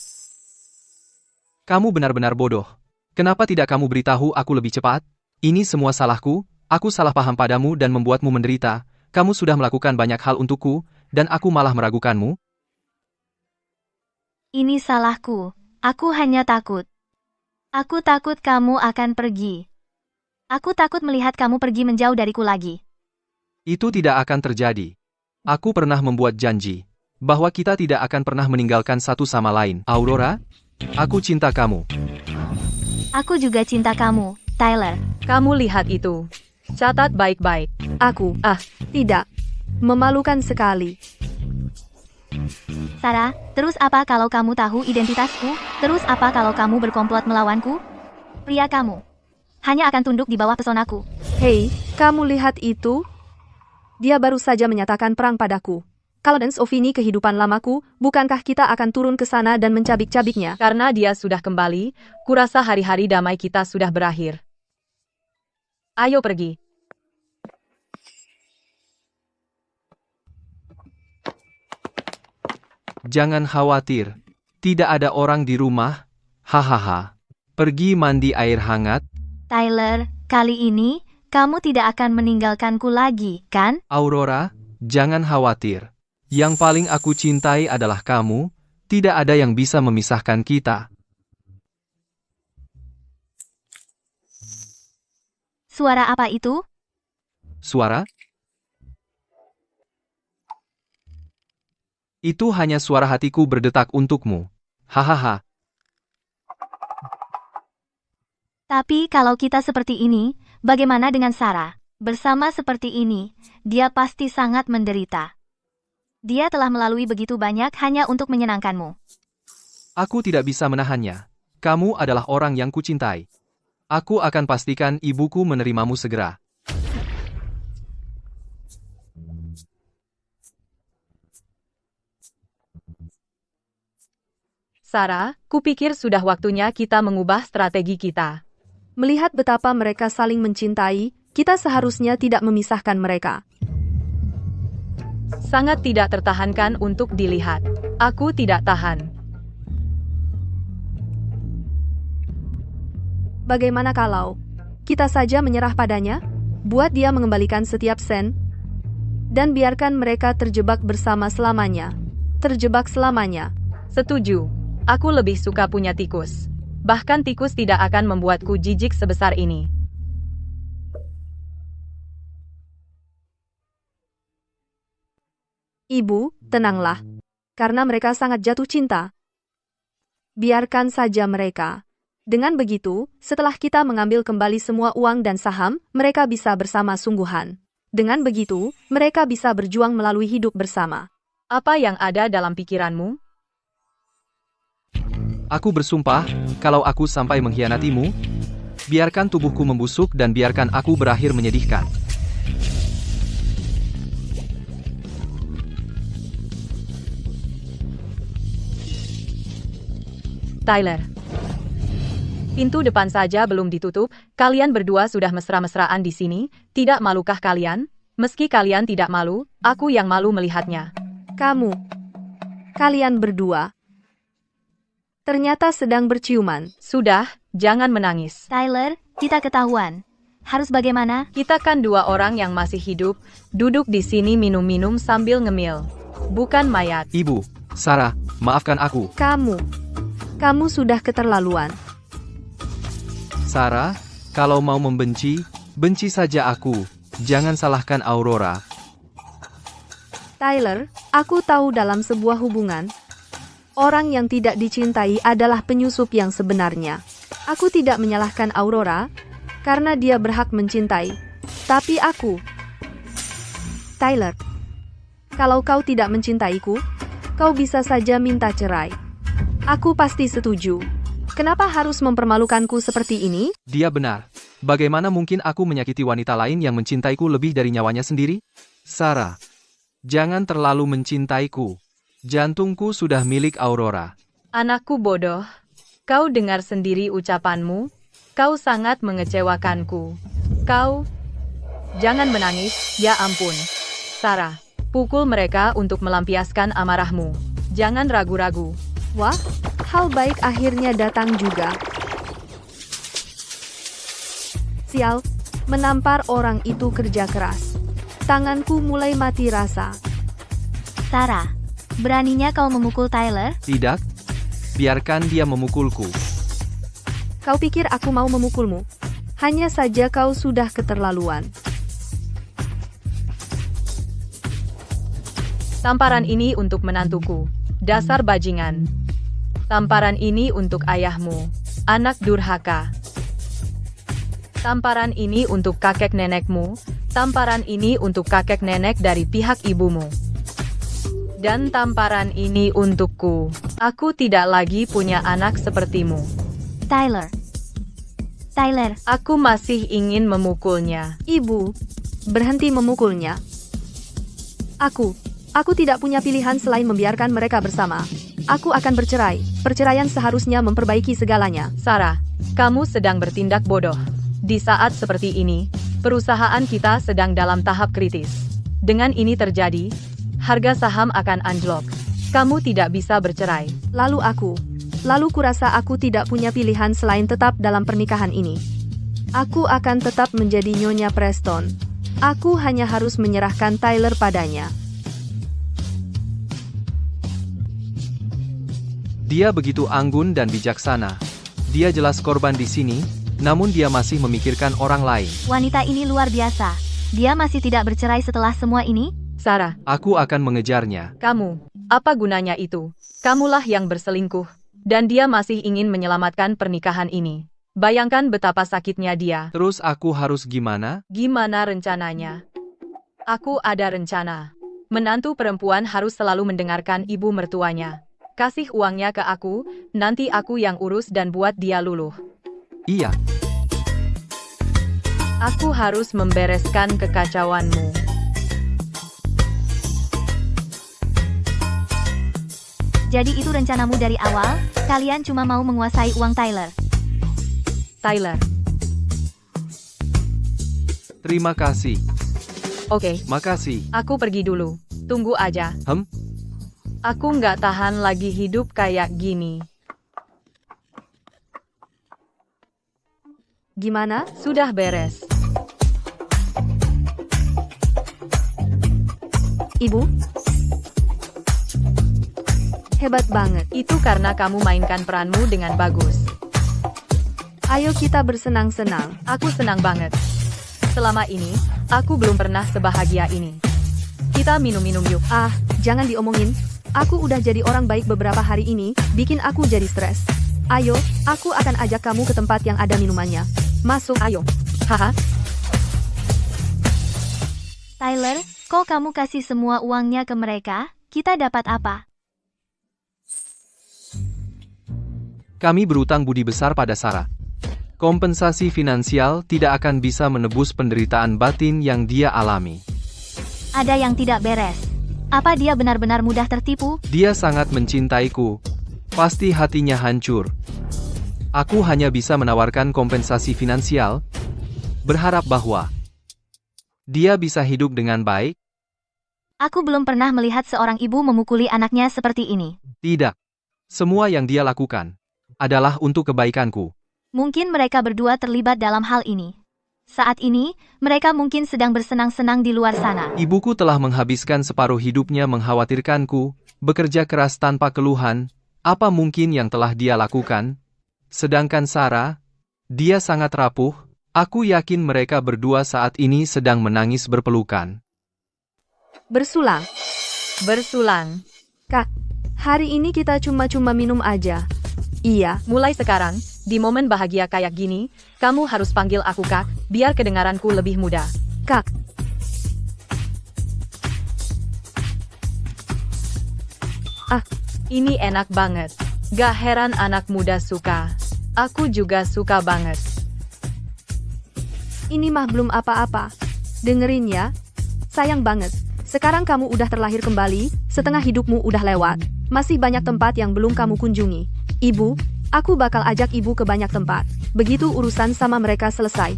Kamu benar-benar bodoh. Kenapa tidak kamu beritahu aku lebih cepat? Ini semua salahku, aku salah paham padamu dan membuatmu menderita. Kamu sudah melakukan banyak hal untukku, dan aku malah meragukanmu. Ini salahku. Aku hanya takut. Aku takut kamu akan pergi. Aku takut melihat kamu pergi menjauh dariku lagi. Itu tidak akan terjadi. Aku pernah membuat janji bahwa kita tidak akan pernah meninggalkan satu sama lain. Aurora, aku cinta kamu. Aku juga cinta kamu, Tyler. Kamu lihat itu. Catat baik-baik. Aku. Tidak. Memalukan sekali. Sarah, terus apa kalau kamu tahu identitasku? Terus apa kalau kamu berkomplot melawanku? Pria kamu hanya akan tunduk di bawah pesonaku. Hei, kamu lihat itu? Dia baru saja menyatakan perang padaku. Caldence of ini kehidupan lamaku, bukankah kita akan turun ke sana dan mencabik-cabiknya? Karena dia sudah kembali, kurasa hari-hari damai kita sudah berakhir. Ayo pergi. Jangan khawatir. Tidak ada orang di rumah. Hahaha. Pergi mandi air hangat. Tyler, kali ini, kamu tidak akan meninggalkanku lagi, kan? Aurora, jangan khawatir. Yang paling aku cintai adalah kamu. Tidak ada yang bisa memisahkan kita. Suara apa itu? Suara? Itu hanya suara hatiku berdetak untukmu. Hahaha. Tapi kalau kita seperti ini, bagaimana dengan Sarah? Bersama seperti ini, dia pasti sangat menderita. Dia telah melalui begitu banyak hanya untuk menyenangkanmu. Aku tidak bisa menahannya. Kamu adalah orang yang kucintai. Aku akan pastikan ibuku menerimamu segera. Sarah, kupikir sudah waktunya kita mengubah strategi kita. Melihat betapa mereka saling mencintai, kita seharusnya tidak memisahkan mereka. Sangat tidak tertahankan untuk dilihat. Aku tidak tahan. Bagaimana kalau kita saja menyerah padanya, buat dia mengembalikan setiap sen, dan biarkan mereka terjebak bersama selamanya. Terjebak selamanya. Setuju. Aku lebih suka punya tikus. Bahkan tikus tidak akan membuatku jijik sebesar ini. Ibu, tenanglah. Karena mereka sangat jatuh cinta. Biarkan saja mereka. Dengan begitu, setelah kita mengambil kembali semua uang dan saham, mereka bisa bersama sungguhan. Dengan begitu, mereka bisa berjuang melalui hidup bersama. Apa yang ada dalam pikiranmu? Aku bersumpah, kalau aku sampai mengkhianatimu, biarkan tubuhku membusuk dan biarkan aku berakhir menyedihkan. Tyler. Pintu depan saja belum ditutup, kalian berdua sudah mesra-mesraan di sini, tidak malukah kalian? Meski kalian tidak malu, aku yang malu melihatnya. Kalian berdua. Ternyata sedang berciuman. Sudah, jangan menangis. Tyler, kita ketahuan. Harus bagaimana? Kita kan dua orang yang masih hidup, duduk di sini minum-minum sambil ngemil. Bukan mayat. Ibu, Sarah, maafkan aku. Kamu sudah keterlaluan. Sarah, kalau mau membenci, benci saja aku. Jangan salahkan Aurora. Tyler, aku tahu dalam sebuah hubungan, orang yang tidak dicintai adalah penyusup yang sebenarnya. Aku tidak menyalahkan Aurora, karena dia berhak mencintai. Tapi aku... Tyler, kalau kau tidak mencintaiku, kau bisa saja minta cerai. Aku pasti setuju. Kenapa harus mempermalukanku seperti ini? Dia benar. Bagaimana mungkin aku menyakiti wanita lain yang mencintaiku lebih dari nyawanya sendiri? Sarah, jangan terlalu mencintaiku. Jantungku sudah milik Aurora. Anakku bodoh. Kau dengar sendiri ucapanmu. Kau sangat mengecewakanku. Kau... Jangan menangis, ya ampun. Sarah, pukul mereka untuk melampiaskan amarahmu. Jangan ragu-ragu. Wah, hal baik akhirnya datang juga. Sial, menampar orang itu kerja keras. Tanganku mulai mati rasa. Sarah, beraninya kau memukul Tyler? Tidak, biarkan dia memukulku. Kau pikir aku mau memukulmu? Hanya saja kau sudah keterlaluan. Tamparan ini untuk menantuku. Dasar bajingan. Tamparan ini untuk ayahmu. Anak durhaka. Tamparan ini untuk kakek nenekmu. Tamparan ini untuk kakek nenek dari pihak ibumu. Dan tamparan ini untukku. Aku tidak lagi punya anak sepertimu. Tyler. Tyler, Aku masih ingin memukulnya. Ibu, berhenti memukulnya. Aku tidak punya pilihan selain membiarkan mereka bersama. Aku akan bercerai. Perceraian seharusnya memperbaiki segalanya. Sarah, kamu sedang bertindak bodoh. Di saat seperti ini, perusahaan kita sedang dalam tahap kritis. Dengan ini terjadi, harga saham akan anjlok. Kamu tidak bisa bercerai. Lalu kurasa aku tidak punya pilihan selain tetap dalam pernikahan ini. Aku akan tetap menjadi Nyonya Preston. Aku hanya harus menyerahkan Tyler padanya. Dia begitu anggun dan bijaksana. Dia jelas korban di sini, namun dia masih memikirkan orang lain. wanita ini luar biasa. Dia masih tidak bercerai setelah semua ini? Sarah, Aku akan mengejarnya. kamu, apa gunanya itu? Kamulah yang berselingkuh. Dan dia masih ingin menyelamatkan pernikahan ini. Bayangkan betapa sakitnya dia. Terus aku harus gimana? Gimana rencananya? Aku ada rencana. Menantu perempuan harus selalu mendengarkan ibu mertuanya. Kasih uangnya ke aku, nanti aku yang urus dan buat dia luluh. Iya, Aku harus membereskan kekacauanmu. Jadi itu rencanamu dari awal, kalian cuma mau menguasai uang Tyler. Tyler. terima kasih. Oke, Makasih. aku pergi dulu. Tunggu aja. Aku nggak tahan lagi hidup kayak gini. Gimana? Sudah beres. Ibu? Hebat banget. Itu karena kamu mainkan peranmu dengan bagus. Ayo kita bersenang-senang. Aku senang banget. Selama ini, aku belum pernah sebahagia ini. Kita minum-minum yuk. Ah, jangan diomongin. Aku udah jadi orang baik beberapa hari ini, bikin aku jadi stres. Ayo, aku akan ajak kamu ke tempat yang ada minumannya. Masuk. Ayo. Haha. Tyler, kok kamu kasih semua uangnya ke mereka? Kita dapat apa? Kami berutang budi besar pada Sarah. Kompensasi finansial tidak akan bisa menebus penderitaan batin yang dia alami. Ada yang tidak beres. Apa dia benar-benar mudah tertipu? Dia sangat mencintaiku. Pasti hatinya hancur. Aku hanya bisa menawarkan kompensasi finansial, berharap bahwa dia bisa hidup dengan baik. Aku belum pernah melihat seorang ibu memukuli anaknya seperti ini. Tidak. Semua yang dia lakukan adalah untuk kebaikanku. Mungkin mereka berdua terlibat dalam hal ini. Saat ini, mereka mungkin sedang bersenang-senang di luar sana. Ibuku telah menghabiskan separuh hidupnya mengkhawatirkanku, bekerja keras tanpa keluhan. Apa mungkin yang telah dia lakukan? Sedangkan Sarah, dia sangat rapuh. Aku yakin mereka berdua saat ini sedang menangis berpelukan. Bersulang. Bersulang. Kak, hari ini kita cuma-cuma minum aja. Iya, Mulai sekarang, di momen bahagia kayak gini, kamu harus panggil aku Kak, biar kedengaranku lebih mudah. Kak. Ini enak banget. Gak heran anak muda suka. Aku juga suka banget. Ini mah belum apa-apa. Dengerin ya. Sayang banget. Sekarang kamu udah terlahir kembali, setengah hidupmu udah lewat. Masih banyak tempat yang belum kamu kunjungi. Ibu, aku bakal ajak ibu ke banyak tempat. Begitu urusan sama mereka selesai,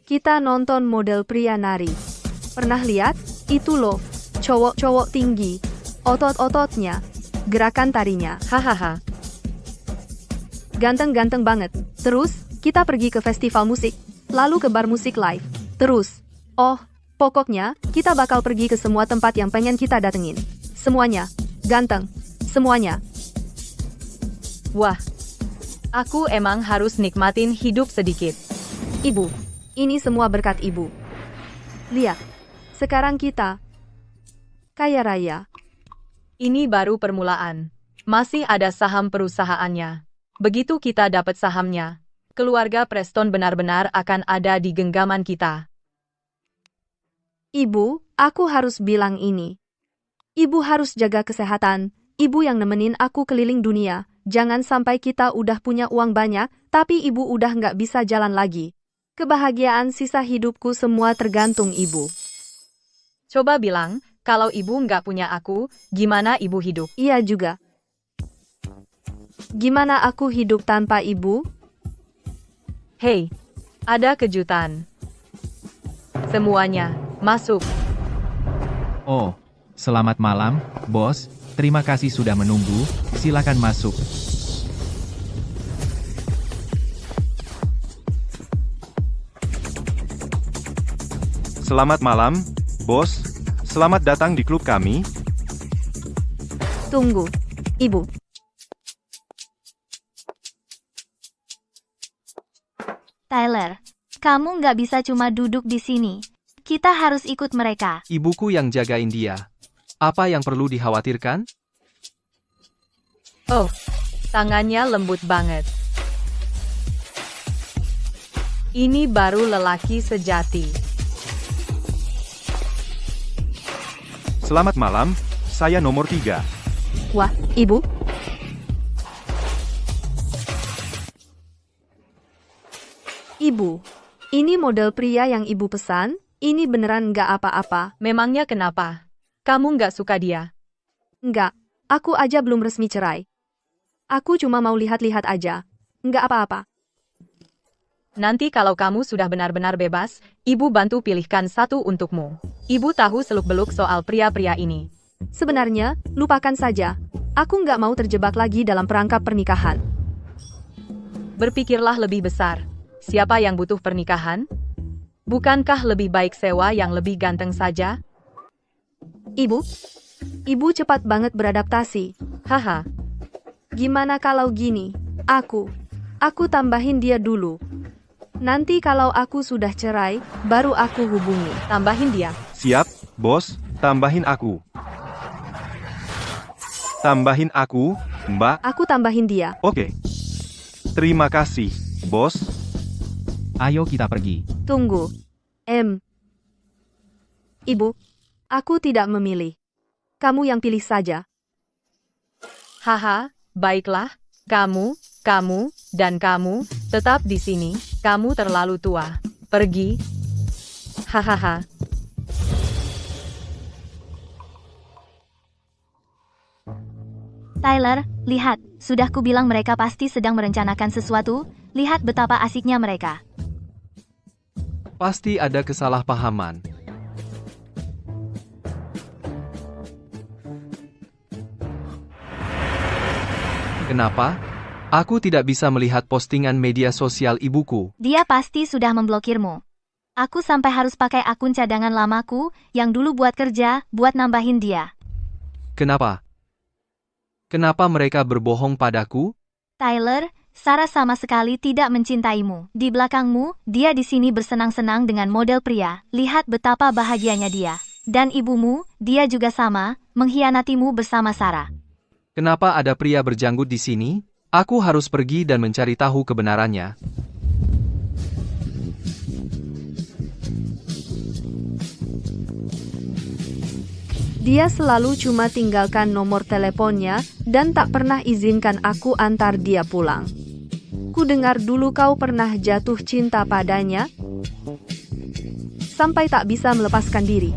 kita nonton model pria nari. Pernah lihat? Itu loh, cowok-cowok tinggi. Otot-ototnya, gerakan tarinya. Hahaha. Ganteng-ganteng banget. Terus, kita pergi ke festival musik, lalu ke bar musik live. Terus, pokoknya, kita bakal pergi ke semua tempat yang pengen kita datengin. Semuanya, ganteng. Semuanya. Wah. Aku emang harus nikmatin hidup sedikit. Ibu, ini semua berkat ibu. Lihat, sekarang kita kaya raya. Ini baru permulaan. Masih ada saham perusahaannya. Begitu kita dapat sahamnya, keluarga Preston benar-benar akan ada di genggaman kita. Ibu, aku harus bilang ini. Ibu harus jaga kesehatan. Ibu yang nemenin aku keliling dunia. Jangan sampai kita udah punya uang banyak, tapi ibu udah nggak bisa jalan lagi. Kebahagiaan sisa hidupku semua tergantung ibu. Coba bilang, kalau ibu nggak punya aku, gimana ibu hidup? Iya juga. Gimana aku hidup tanpa ibu? Hei, ada kejutan. Semuanya, masuk. Oh, selamat malam, bos. Terima kasih sudah menunggu. Silakan masuk. Selamat malam, bos. Selamat datang di klub kami. Tunggu. Ibu. Tyler, kamu nggak bisa cuma duduk di sini. Kita harus ikut mereka. Ibuku yang jagain dia. Apa yang perlu dikhawatirkan? Oh, Tangannya lembut banget. Ini baru lelaki sejati. Selamat malam, saya nomor 3. Wah, ibu. Ibu, ini model pria yang ibu pesan? Ini beneran nggak apa-apa? Memangnya kenapa? Kamu nggak suka dia? Nggak, aku aja belum resmi cerai. Aku cuma mau lihat-lihat aja. Nggak apa-apa. Nanti kalau kamu sudah benar-benar bebas, ibu bantu pilihkan satu untukmu. Ibu tahu seluk-beluk soal pria-pria ini. Sebenarnya, lupakan saja. Aku nggak mau terjebak lagi dalam perangkap pernikahan. Berpikirlah lebih besar. Siapa yang butuh pernikahan? Bukankah lebih baik sewa yang lebih ganteng saja? Ibu? Ibu cepat banget beradaptasi. Haha, Gimana kalau gini? Aku tambahin dia dulu. Nanti kalau aku sudah cerai, baru aku hubungi. tambahin dia. Siap, bos, tambahin aku. Tambahin aku, Mbak. Aku tambahin dia. Oke. Terima kasih, bos. Ayo kita pergi. Tunggu. Ibu, aku tidak memilih. Kamu yang pilih saja. Haha, baiklah. Kamu, dan kamu, tetap di sini. Kamu terlalu tua. Pergi. Hahaha. Tyler, lihat, sudah kubilang mereka pasti sedang merencanakan sesuatu. Lihat betapa asiknya mereka. Pasti ada kesalahpahaman. Kenapa? Aku tidak bisa melihat postingan media sosial ibuku. Dia pasti sudah memblokirmu. Aku sampai harus pakai akun cadangan lamaku, yang dulu buat kerja, buat nambahin dia. Kenapa? Kenapa mereka berbohong padaku? Tyler, Sarah sama sekali tidak mencintaimu. Di belakangmu, dia di sini bersenang-senang dengan model pria. Lihat betapa bahagianya dia. Dan ibumu, dia juga sama, mengkhianatimu bersama Sarah. Kenapa ada pria berjanggut di sini? Aku harus pergi dan mencari tahu kebenarannya. Dia selalu cuma tinggalkan nomor teleponnya dan tak pernah izinkan aku antar dia pulang. Ku dengar dulu kau pernah jatuh cinta padanya, sampai tak bisa melepaskan diri.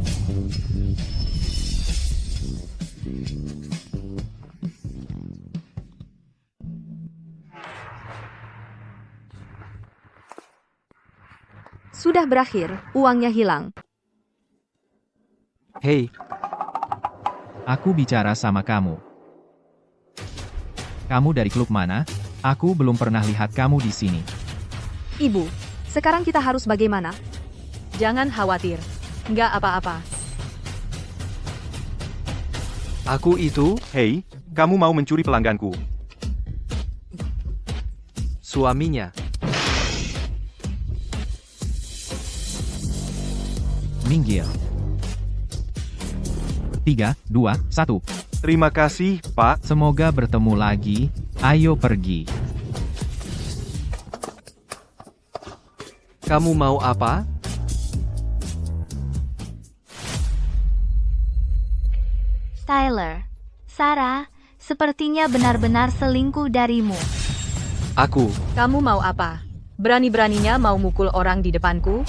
Sudah berakhir, uangnya hilang. Hei, Aku bicara sama kamu. Kamu dari klub mana? Aku belum pernah lihat kamu di sini. Ibu, sekarang kita harus bagaimana? Jangan khawatir. Nggak apa-apa. aku itu Hei, kamu mau mencuri pelangganku. suaminya. Minggir. 3, 2, 1. Terima kasih, Pak. Semoga bertemu lagi. Ayo pergi. Kamu mau apa? Tyler, Sarah, sepertinya benar-benar selingkuh darimu. Aku. Kamu mau apa? Berani-beraninya mau mukul orang di depanku?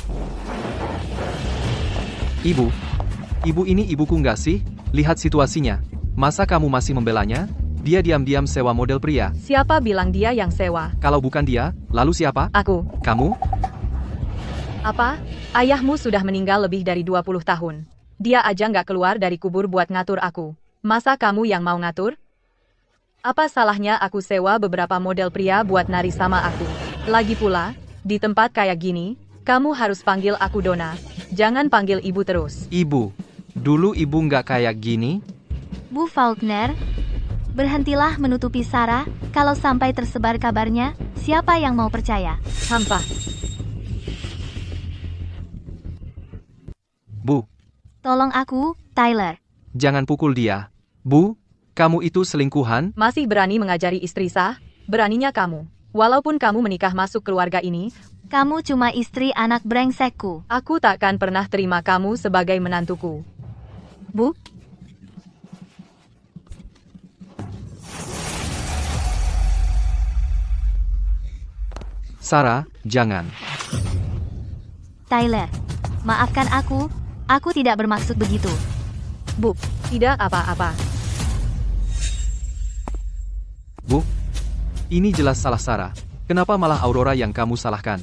Ibu ini ibuku nggak sih? Lihat situasinya. Masa kamu masih membelanya? Dia diam-diam sewa model pria. Siapa bilang dia yang sewa? Kalau bukan dia, lalu siapa? Aku. Kamu? Apa? Ayahmu sudah meninggal lebih dari 20 tahun. Dia aja nggak keluar dari kubur buat ngatur aku. Masa kamu yang mau ngatur? Apa salahnya aku sewa beberapa model pria buat nari sama aku? Lagi pula, di tempat kayak gini, kamu harus panggil aku Donna. Jangan panggil ibu terus. Ibu. Dulu ibu nggak kayak gini? Bu Faulkner, berhentilah menutupi Sarah, kalau sampai tersebar kabarnya, siapa yang mau percaya? Hampa. Bu, Tolong aku, Tyler. jangan pukul dia. Bu, kamu itu selingkuhan? Masih berani mengajari istri sah? Beraninya kamu. Walaupun kamu menikah masuk keluarga ini, Kamu cuma istri anak brengsekku. aku takkan pernah terima kamu sebagai menantuku. Bu, Sarah, jangan. Tyler, maafkan aku tidak bermaksud begitu. Bu, Tidak apa-apa. Bu, ini jelas salah Sarah. Kenapa malah Aurora yang kamu salahkan?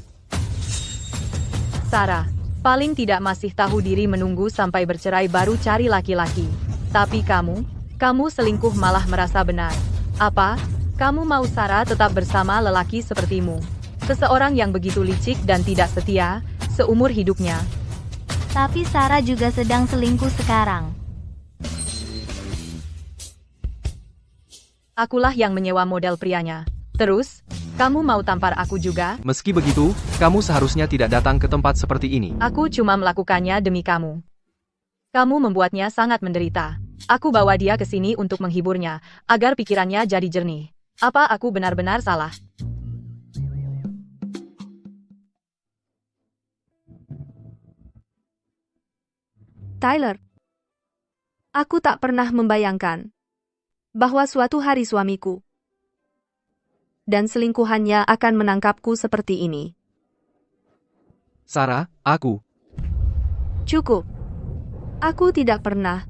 Sarah, paling tidak masih tahu diri menunggu sampai bercerai baru cari laki-laki. Tapi kamu selingkuh malah merasa benar. Apa? Kamu mau Sarah tetap bersama lelaki sepertimu? Seseorang yang begitu licik dan tidak setia, seumur hidupnya. Tapi Sarah juga sedang selingkuh sekarang. Akulah yang menyewa model prianya. Terus, kamu mau tampar aku juga? Meski begitu, kamu seharusnya tidak datang ke tempat seperti ini. Aku cuma melakukannya demi kamu. Kamu membuatnya sangat menderita. Aku bawa dia ke sini untuk menghiburnya, agar pikirannya jadi jernih. Apa aku benar-benar salah? Tyler. Aku tak pernah membayangkan bahwa suatu hari suamiku dan selingkuhannya akan menangkapku seperti ini. Sarah, aku. Cukup. Aku tidak pernah.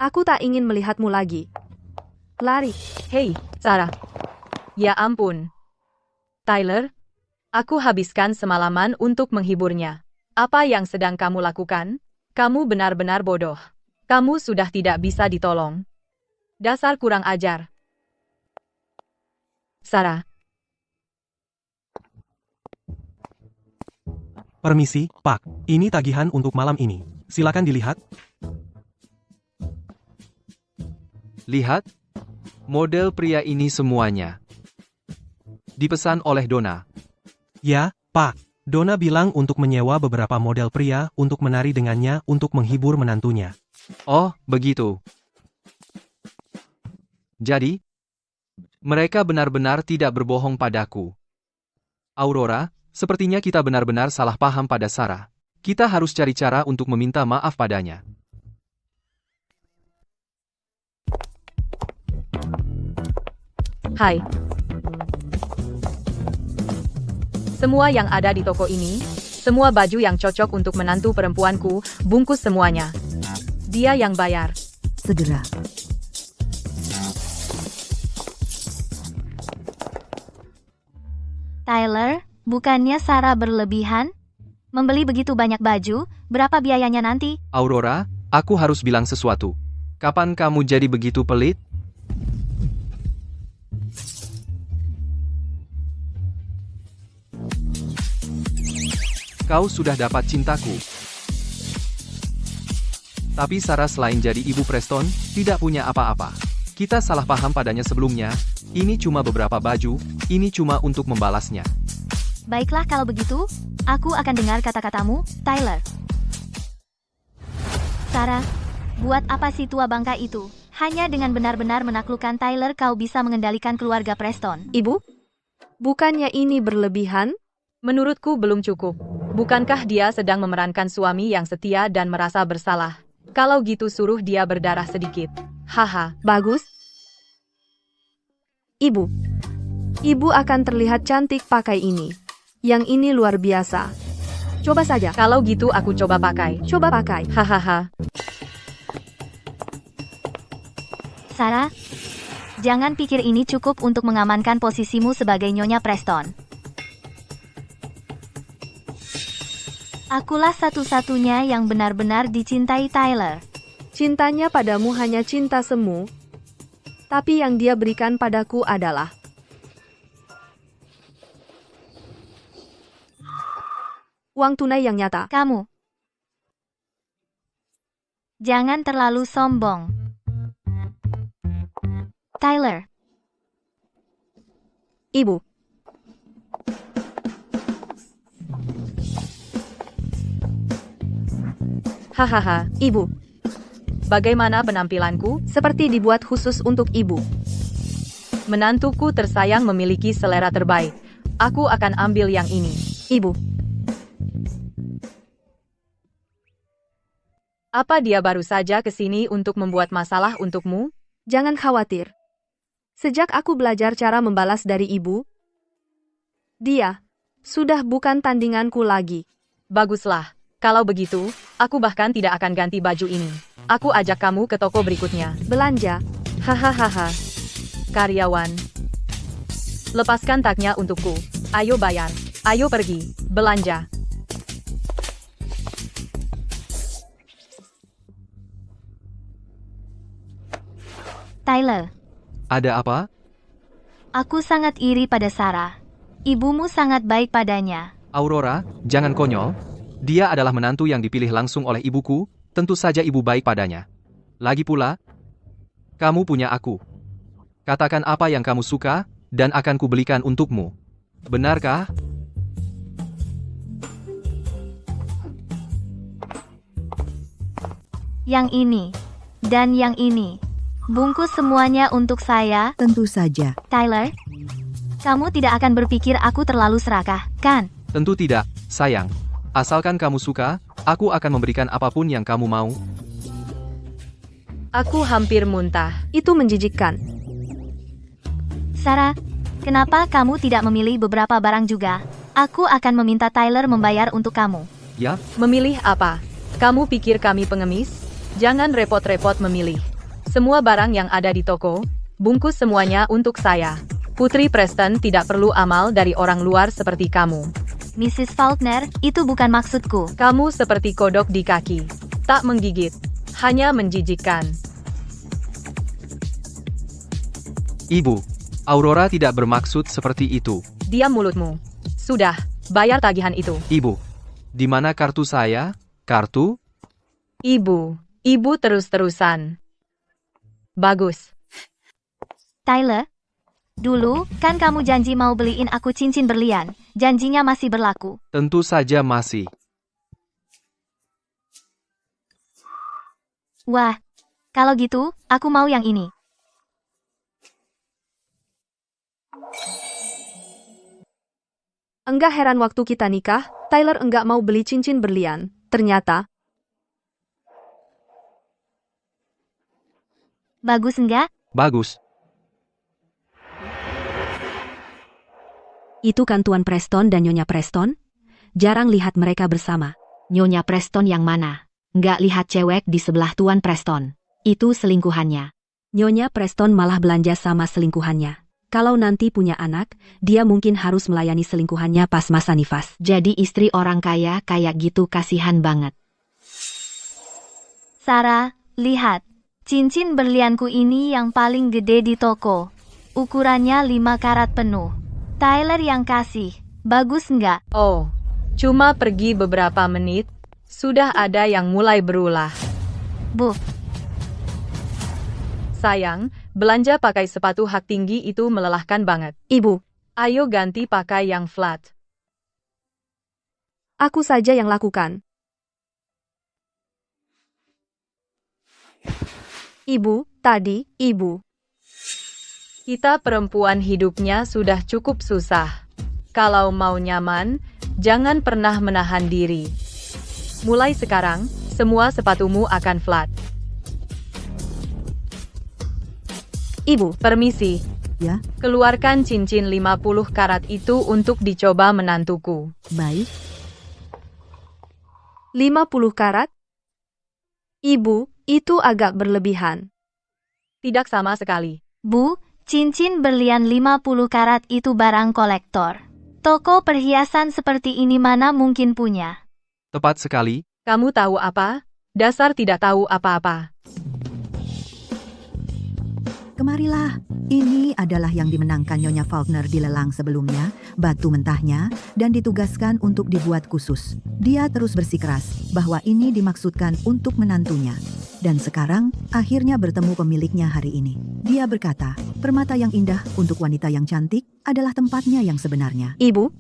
Aku tak ingin melihatmu lagi. Lari. Hei, Sarah. Ya ampun. Tyler, aku habiskan semalaman untuk menghiburnya. Apa yang sedang kamu lakukan? Kamu benar-benar bodoh. Kamu sudah tidak bisa ditolong. Dasar kurang ajar. Sarah. Permisi, Pak. Ini tagihan untuk malam ini. Silakan dilihat. Lihat. Model pria ini semuanya. Dipesan oleh Donna. Ya, Pak. Donna bilang untuk menyewa beberapa model pria untuk menari dengannya untuk menghibur menantunya. Oh, begitu. Jadi, mereka benar-benar tidak berbohong padaku. Aurora, sepertinya kita benar-benar salah paham pada Sarah. Kita harus cari cara untuk meminta maaf padanya. Hai. Semua yang ada di toko ini, semua baju yang cocok untuk menantu perempuanku, bungkus semuanya. Dia yang bayar. Segera. Tyler, bukannya Sarah berlebihan? Membeli begitu banyak baju, berapa biayanya nanti? Aurora, aku harus bilang sesuatu. Kapan kamu jadi begitu pelit? Kau sudah dapat cintaku. Tapi Sarah selain jadi ibu Preston, tidak punya apa-apa. Kita salah paham padanya sebelumnya. Ini cuma beberapa baju, ini cuma untuk membalasnya. Baiklah kalau begitu, aku akan dengar kata-katamu, Tyler. Sarah, buat apa si tua bangka itu? Hanya dengan benar-benar menaklukkan Tyler kau bisa mengendalikan keluarga Preston. Ibu, bukannya ini berlebihan? Menurutku belum cukup. Bukankah dia sedang memerankan suami yang setia dan merasa bersalah? Kalau gitu suruh dia berdarah sedikit. Haha. Bagus. Ibu. Ibu akan terlihat cantik pakai ini. Yang ini luar biasa. Coba saja. Kalau gitu aku coba pakai. Coba pakai. Hahaha. Sarah, jangan pikir ini cukup untuk mengamankan posisimu sebagai Nyonya Preston. Akulah satu-satunya yang benar-benar dicintai Tyler. Cintanya padamu hanya cinta semu. Tapi yang dia berikan padaku adalah uang tunai yang nyata. Kamu. Jangan terlalu sombong. Tyler. Ibu. Hahaha. Ibu. Bagaimana penampilanku? Seperti dibuat khusus untuk ibu. Menantuku tersayang memiliki selera terbaik. Aku akan ambil yang ini. Ibu, Apa dia baru saja ke sini untuk membuat masalah untukmu? jangan khawatir. Sejak aku belajar cara membalas dari ibu, dia sudah bukan tandinganku lagi. Baguslah. Kalau begitu, aku bahkan tidak akan ganti baju ini. Aku ajak kamu ke toko berikutnya. Belanja, Hahaha. Karyawan. Lepaskan taknya untukku. Ayo bayar. Ayo pergi. Belanja. Tyler, Ada apa? aku sangat iri pada Sarah. Ibumu sangat baik padanya. Aurora, jangan konyol. Dia adalah menantu yang dipilih langsung oleh ibuku, tentu saja ibu baik padanya. Lagi pula, kamu punya aku. Katakan apa yang kamu suka, dan akan kubelikan untukmu. Benarkah? Yang ini. Dan yang ini. Bungkus semuanya untuk saya, Tentu saja. Tyler. Kamu tidak akan berpikir aku terlalu serakah, kan? Tentu tidak, sayang. Asalkan kamu suka, aku akan memberikan apapun yang kamu mau. Aku hampir muntah. itu menjijikkan. Sarah, kenapa kamu tidak memilih beberapa barang juga? Aku akan meminta Tyler membayar untuk kamu. Ya, Memilih apa? Kamu pikir kami pengemis? Jangan repot-repot memilih. Semua barang yang ada di toko, bungkus semuanya untuk saya. Putri Preston tidak perlu amal dari orang luar seperti kamu. Mrs. Faulkner, itu bukan maksudku. Kamu seperti kodok di kaki. Tak menggigit. Hanya menjijikkan. Ibu. Aurora tidak bermaksud seperti itu. Diam mulutmu. Sudah, bayar tagihan itu. Ibu. Di mana kartu saya? Kartu? Ibu terus-terusan. Bagus. Tyler, dulu, kan kamu janji mau beliin aku cincin berlian. Janjinya masih berlaku. Tentu saja masih. Wah, kalau gitu, aku mau yang ini. Enggak heran waktu kita nikah, Tyler enggak mau beli cincin berlian. Ternyata, Bagus enggak? Bagus. Itu kan Tuan Preston dan Nyonya Preston? Jarang lihat mereka bersama. Nyonya Preston yang mana? Nggak lihat cewek di sebelah Tuan Preston. Itu selingkuhannya. Nyonya Preston malah belanja sama selingkuhannya. Kalau nanti punya anak, dia mungkin harus melayani selingkuhannya pas masa nifas. Jadi istri orang kaya kayak gitu kasihan banget. Sarah, lihat. Cincin berlianku ini yang paling gede di toko. Ukurannya 5 karat penuh. Tyler yang kasih. Bagus enggak? Oh, cuma pergi beberapa menit, sudah ada yang mulai berulah. Bu, Sayang, belanja pakai sepatu hak tinggi itu melelahkan banget. ibu, Ayo ganti pakai yang flat. aku saja yang lakukan. Ibu, tadi, ibu. Kita perempuan hidupnya sudah cukup susah. Kalau mau nyaman, jangan pernah menahan diri. Mulai sekarang, semua sepatumu akan flat. Ibu, Permisi. Ya, Keluarkan cincin 50 karat itu untuk dicoba menantuku. baik. 50 karat? Ibu, itu agak berlebihan. Tidak sama sekali. Bu, cincin berlian 50 karat itu barang kolektor. Toko perhiasan seperti ini mana mungkin punya? Tepat sekali. Kamu tahu apa? Dasar tidak tahu apa-apa. Kemarilah. Ini adalah yang dimenangkan Nyonya Faulkner di lelang sebelumnya, batu mentahnya, dan ditugaskan untuk dibuat khusus. Dia terus bersikeras bahwa ini dimaksudkan untuk menantunya. Dan sekarang, akhirnya bertemu pemiliknya hari ini. Dia berkata, permata yang indah untuk wanita yang cantik adalah tempatnya yang sebenarnya. Ibu,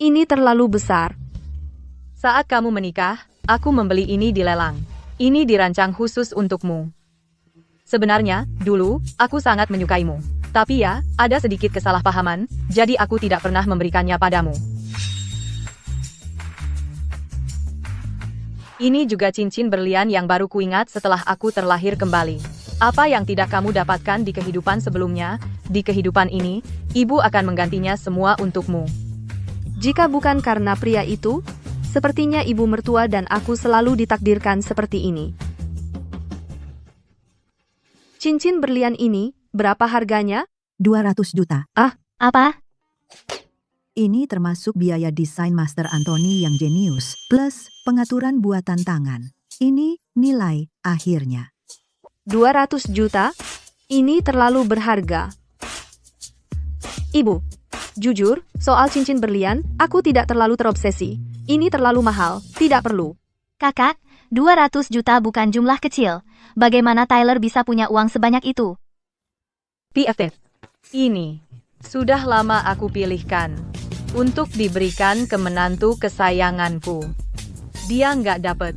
ini terlalu besar. Saat kamu menikah, aku membeli ini di lelang. Ini dirancang khusus untukmu. Sebenarnya, dulu, aku sangat menyukaimu. Tapi ya, ada sedikit kesalahpahaman, jadi aku tidak pernah memberikannya padamu. Ini juga cincin berlian yang baru kuingat setelah aku terlahir kembali. Apa yang tidak kamu dapatkan di kehidupan sebelumnya, di kehidupan ini, ibu akan menggantinya semua untukmu. Jika bukan karena pria itu, sepertinya ibu mertua dan aku selalu ditakdirkan seperti ini. Cincin berlian ini, berapa harganya? 200 juta. Apa? Ini termasuk biaya desain Master Anthony yang jenius, plus pengaturan buatan tangan. Ini nilai akhirnya. 200 juta? Ini terlalu berharga. Ibu, jujur, soal cincin berlian, aku tidak terlalu terobsesi. Ini terlalu mahal, tidak perlu. Kakak, 200 juta bukan jumlah kecil. Bagaimana Tyler bisa punya uang sebanyak itu? PFT. Ini sudah lama aku pilihkan untuk diberikan ke menantu kesayanganku. Dia nggak dapet.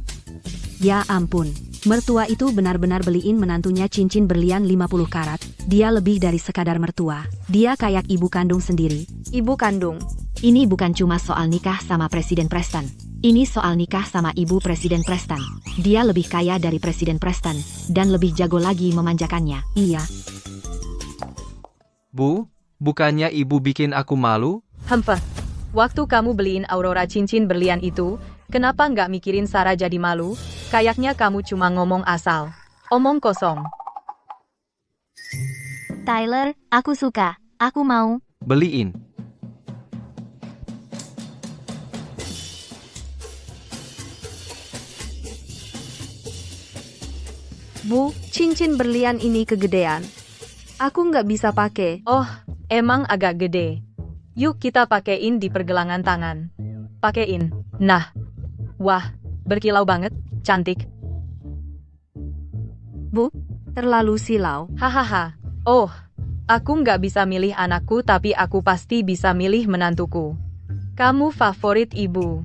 Ya ampun, mertua itu benar-benar beliin menantunya cincin berlian 50 karat. Dia lebih dari sekadar mertua. Dia kayak ibu kandung sendiri. Ibu kandung. Ini bukan cuma soal nikah sama Presiden Preston. Ini soal nikah sama ibu Presiden Preston. Dia lebih kaya dari Presiden Preston, dan lebih jago lagi memanjakannya. Iya. Bu, bukannya ibu bikin aku malu? Hempeh. Waktu kamu beliin Aurora cincin berlian itu, kenapa nggak mikirin Sarah jadi malu? Kayaknya kamu cuma ngomong asal. Omong kosong. Tyler, aku suka. Aku mau. Beliin. Bu, cincin berlian ini kegedean. Aku nggak bisa pakai. Oh, emang agak gede. Yuk kita pakein di pergelangan tangan. Pakein. Nah. Wah, berkilau banget, cantik. Bu, terlalu silau. Hahaha. Oh, aku nggak bisa milih anakku tapi aku pasti bisa milih menantuku. Kamu favorit ibu.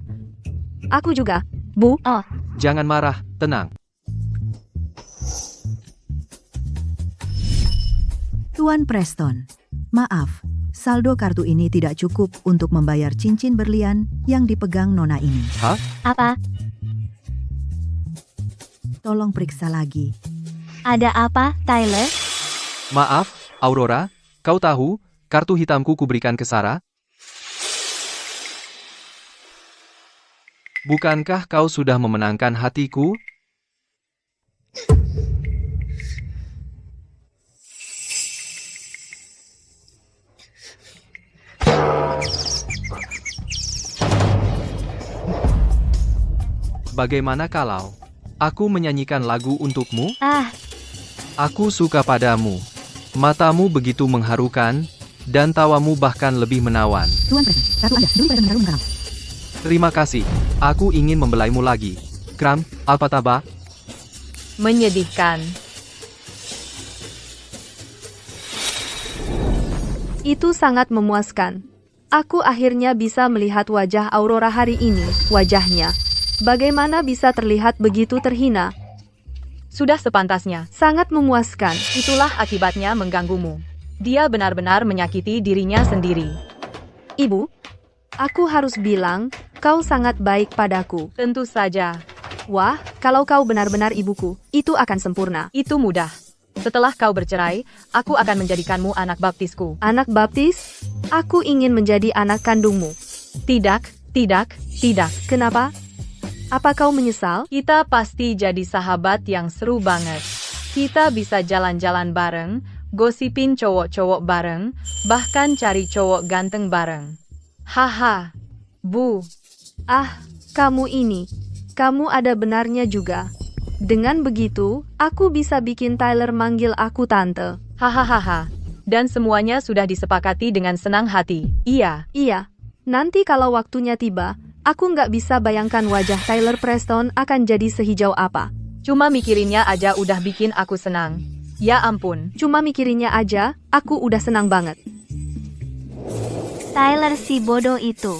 Aku juga. Bu, Jangan marah, tenang. Tuan Preston, maaf, saldo kartu ini tidak cukup untuk membayar cincin berlian yang dipegang Nona ini. Hah? Apa? Tolong periksa lagi. Ada apa, Tyler? Maaf, Aurora, kau tahu, kartu hitamku kuberikan ke Sarah? Bukankah kau sudah memenangkan hatiku? Bagaimana kalau aku menyanyikan lagu untukmu? Aku suka padamu. Matamu begitu mengharukan, dan tawamu bahkan lebih menawan. Tuan Preston, kartu Anda, beli pada mengharum karam. Terima kasih. Aku ingin membelaimu lagi. Kram, Alpataba. Menyedihkan. itu sangat memuaskan. Aku akhirnya bisa melihat wajah Aurora hari ini, wajahnya. Bagaimana bisa terlihat begitu terhina? Sudah sepantasnya. Sangat memuaskan. Itulah akibatnya mengganggumu. Dia benar-benar menyakiti dirinya sendiri. Ibu, aku harus bilang, kau sangat baik padaku. Tentu saja. Wah, kalau kau benar-benar ibuku, itu akan sempurna. Itu mudah. Setelah kau bercerai, aku akan menjadikanmu anak baptisku. Anak baptis? Aku ingin menjadi anak kandungmu. Tidak, tidak, tidak. Kenapa? Apa kau menyesal? Kita pasti jadi sahabat yang seru banget. Kita bisa jalan-jalan bareng, gosipin cowok-cowok bareng, bahkan cari cowok ganteng bareng. Haha. Bu. Ah, kamu ini. Kamu ada benarnya juga. Dengan begitu, aku bisa bikin Tyler manggil aku tante. Hahaha. Dan semuanya sudah disepakati dengan senang hati. Iya. Iya. Nanti kalau waktunya tiba, aku nggak bisa bayangkan wajah Tyler Preston akan jadi sehijau apa. Cuma mikirinnya aja udah bikin aku senang. Ya ampun. Cuma mikirinnya aja, aku udah senang banget. Tyler si bodoh itu.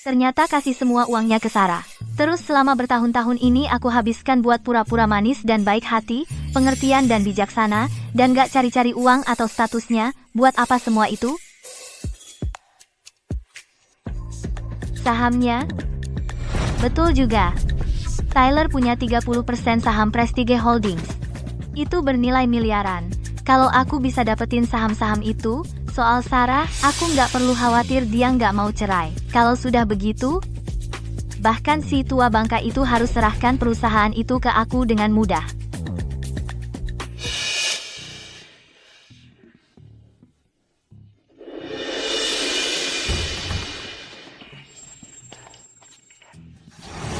Ternyata kasih semua uangnya ke Sarah. Terus selama bertahun-tahun ini aku habiskan buat pura-pura manis dan baik hati, pengertian dan bijaksana, dan gak cari-cari uang atau statusnya, buat apa semua itu? Sahamnya? Betul juga. Tyler punya 30% saham Prestige Holdings. Itu bernilai miliaran. Kalau aku bisa dapetin saham-saham itu, soal Sarah, aku nggak perlu khawatir dia nggak mau cerai. Kalau sudah begitu, bahkan si tua bangka itu harus serahkan perusahaan itu ke aku dengan mudah.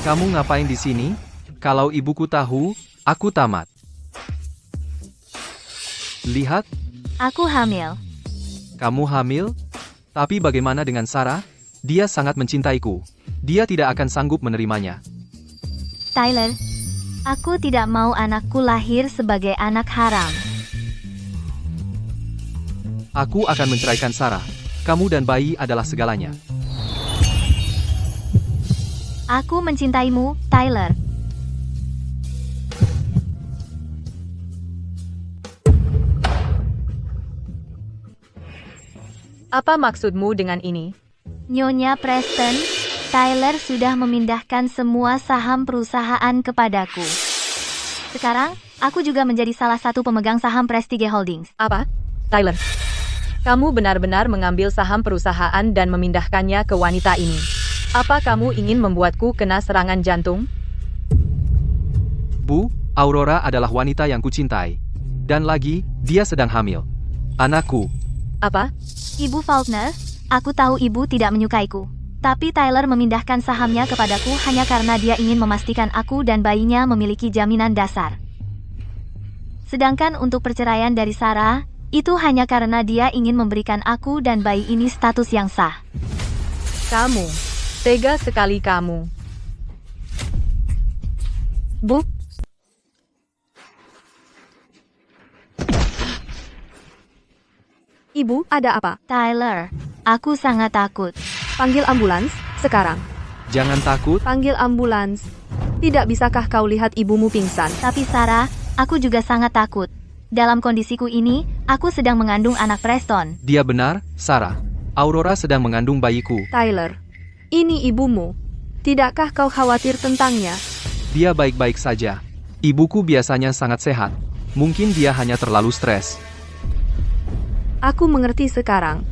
Kamu ngapain di sini? Kalau ibuku tahu, aku tamat. Lihat, Aku hamil. kamu hamil? Tapi bagaimana dengan Sarah? Dia sangat mencintaiku. Dia tidak akan sanggup menerimanya. Tyler, aku tidak mau anakku lahir sebagai anak haram. Aku akan menceraikan Sarah. Kamu dan bayi adalah segalanya. Aku mencintaimu, Tyler. Apa maksudmu dengan ini? Nyonya Preston, Tyler sudah memindahkan semua saham perusahaan kepadaku. Sekarang, aku juga menjadi salah satu pemegang saham Prestige Holdings. Apa? Tyler, kamu benar-benar mengambil saham perusahaan dan memindahkannya ke wanita ini. Apa kamu ingin membuatku kena serangan jantung? Bu, Aurora adalah wanita yang kucintai. Dan lagi, dia sedang hamil. Anakku. Apa? Ibu Faulkner, aku tahu ibu tidak menyukaiku. Tapi Tyler memindahkan sahamnya kepadaku hanya karena dia ingin memastikan aku dan bayinya memiliki jaminan dasar. Sedangkan untuk perceraian dari Sarah, itu hanya karena dia ingin memberikan aku dan bayi ini status yang sah. Kamu. Tega sekali kamu. Bu, Ibu, ada apa? Tyler, aku sangat takut. Panggil ambulans, sekarang. Jangan takut. Panggil ambulans. Tidak bisakah kau lihat ibumu pingsan? Tapi Sarah, aku juga sangat takut. Dalam kondisiku ini, aku sedang mengandung anak Preston. Dia benar, Sarah. Aurora sedang mengandung bayiku. Tyler, ini ibumu. Tidakkah kau khawatir tentangnya? Dia baik-baik saja. Ibuku biasanya sangat sehat. Mungkin dia hanya terlalu stres. Aku mengerti sekarang.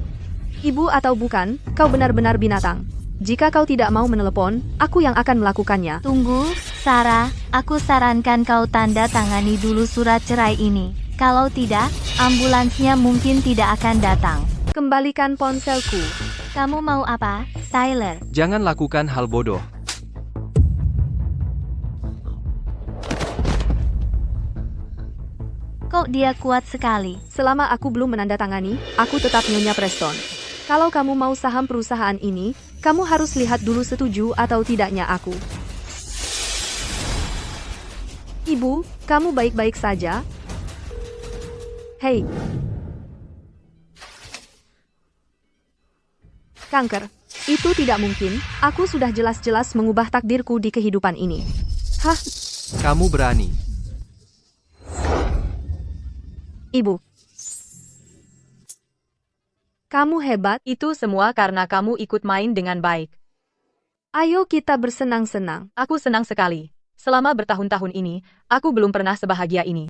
Ibu atau bukan, kau benar-benar binatang. Jika kau tidak mau menelepon, aku yang akan melakukannya. Tunggu, Sarah, aku sarankan kau tanda tangani dulu surat cerai ini. Kalau tidak, ambulansnya mungkin tidak akan datang. Kembalikan ponselku. Kamu mau apa, Tyler? Jangan lakukan hal bodoh. Kok dia kuat sekali? Selama aku belum menandatangani, aku tetap Nyonya Preston. Kalau kamu mau saham perusahaan ini, kamu harus lihat dulu setuju atau tidaknya aku. Ibu, kamu baik-baik saja? Hei. Kanker. Itu tidak mungkin, aku sudah jelas-jelas mengubah takdirku di kehidupan ini. Hah? Kamu berani. Ibu. Kamu hebat. Itu semua karena kamu ikut main dengan baik. Ayo kita bersenang-senang. Aku senang sekali. Selama bertahun-tahun ini, aku belum pernah sebahagia ini.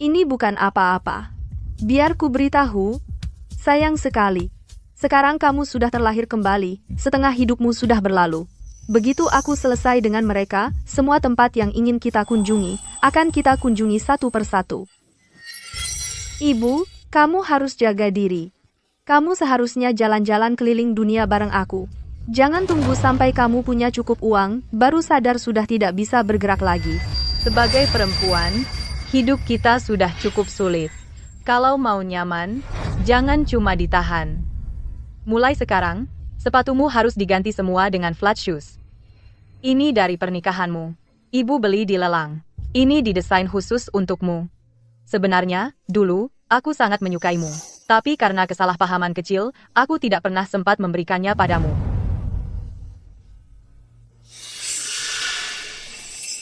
Ini bukan apa-apa. Biar ku beritahu. Sayang sekali. Sekarang kamu sudah terlahir kembali, setengah hidupmu sudah berlalu. Begitu aku selesai dengan mereka, semua tempat yang ingin kita kunjungi, akan kita kunjungi satu persatu. Ibu, kamu harus jaga diri. Kamu seharusnya jalan-jalan keliling dunia bareng aku. Jangan tunggu sampai kamu punya cukup uang, baru sadar sudah tidak bisa bergerak lagi. Sebagai perempuan, hidup kita sudah cukup sulit. Kalau mau nyaman, jangan cuma ditahan. Mulai sekarang, sepatumu harus diganti semua dengan flat shoes. Ini dari pernikahanmu. Ibu beli di lelang. Ini didesain khusus untukmu. Sebenarnya, dulu, aku sangat menyukaimu. Tapi karena kesalahpahaman kecil, aku tidak pernah sempat memberikannya padamu.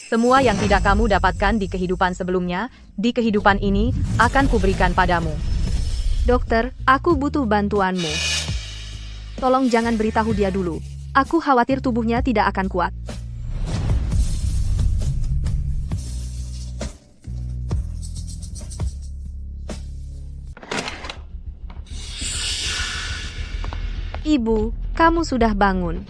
Semua yang tidak kamu dapatkan di kehidupan sebelumnya, di kehidupan ini, akan kuberikan padamu. Dokter, aku butuh bantuanmu. Tolong jangan beritahu dia dulu. Aku khawatir tubuhnya tidak akan kuat. Ibu, kamu sudah bangun.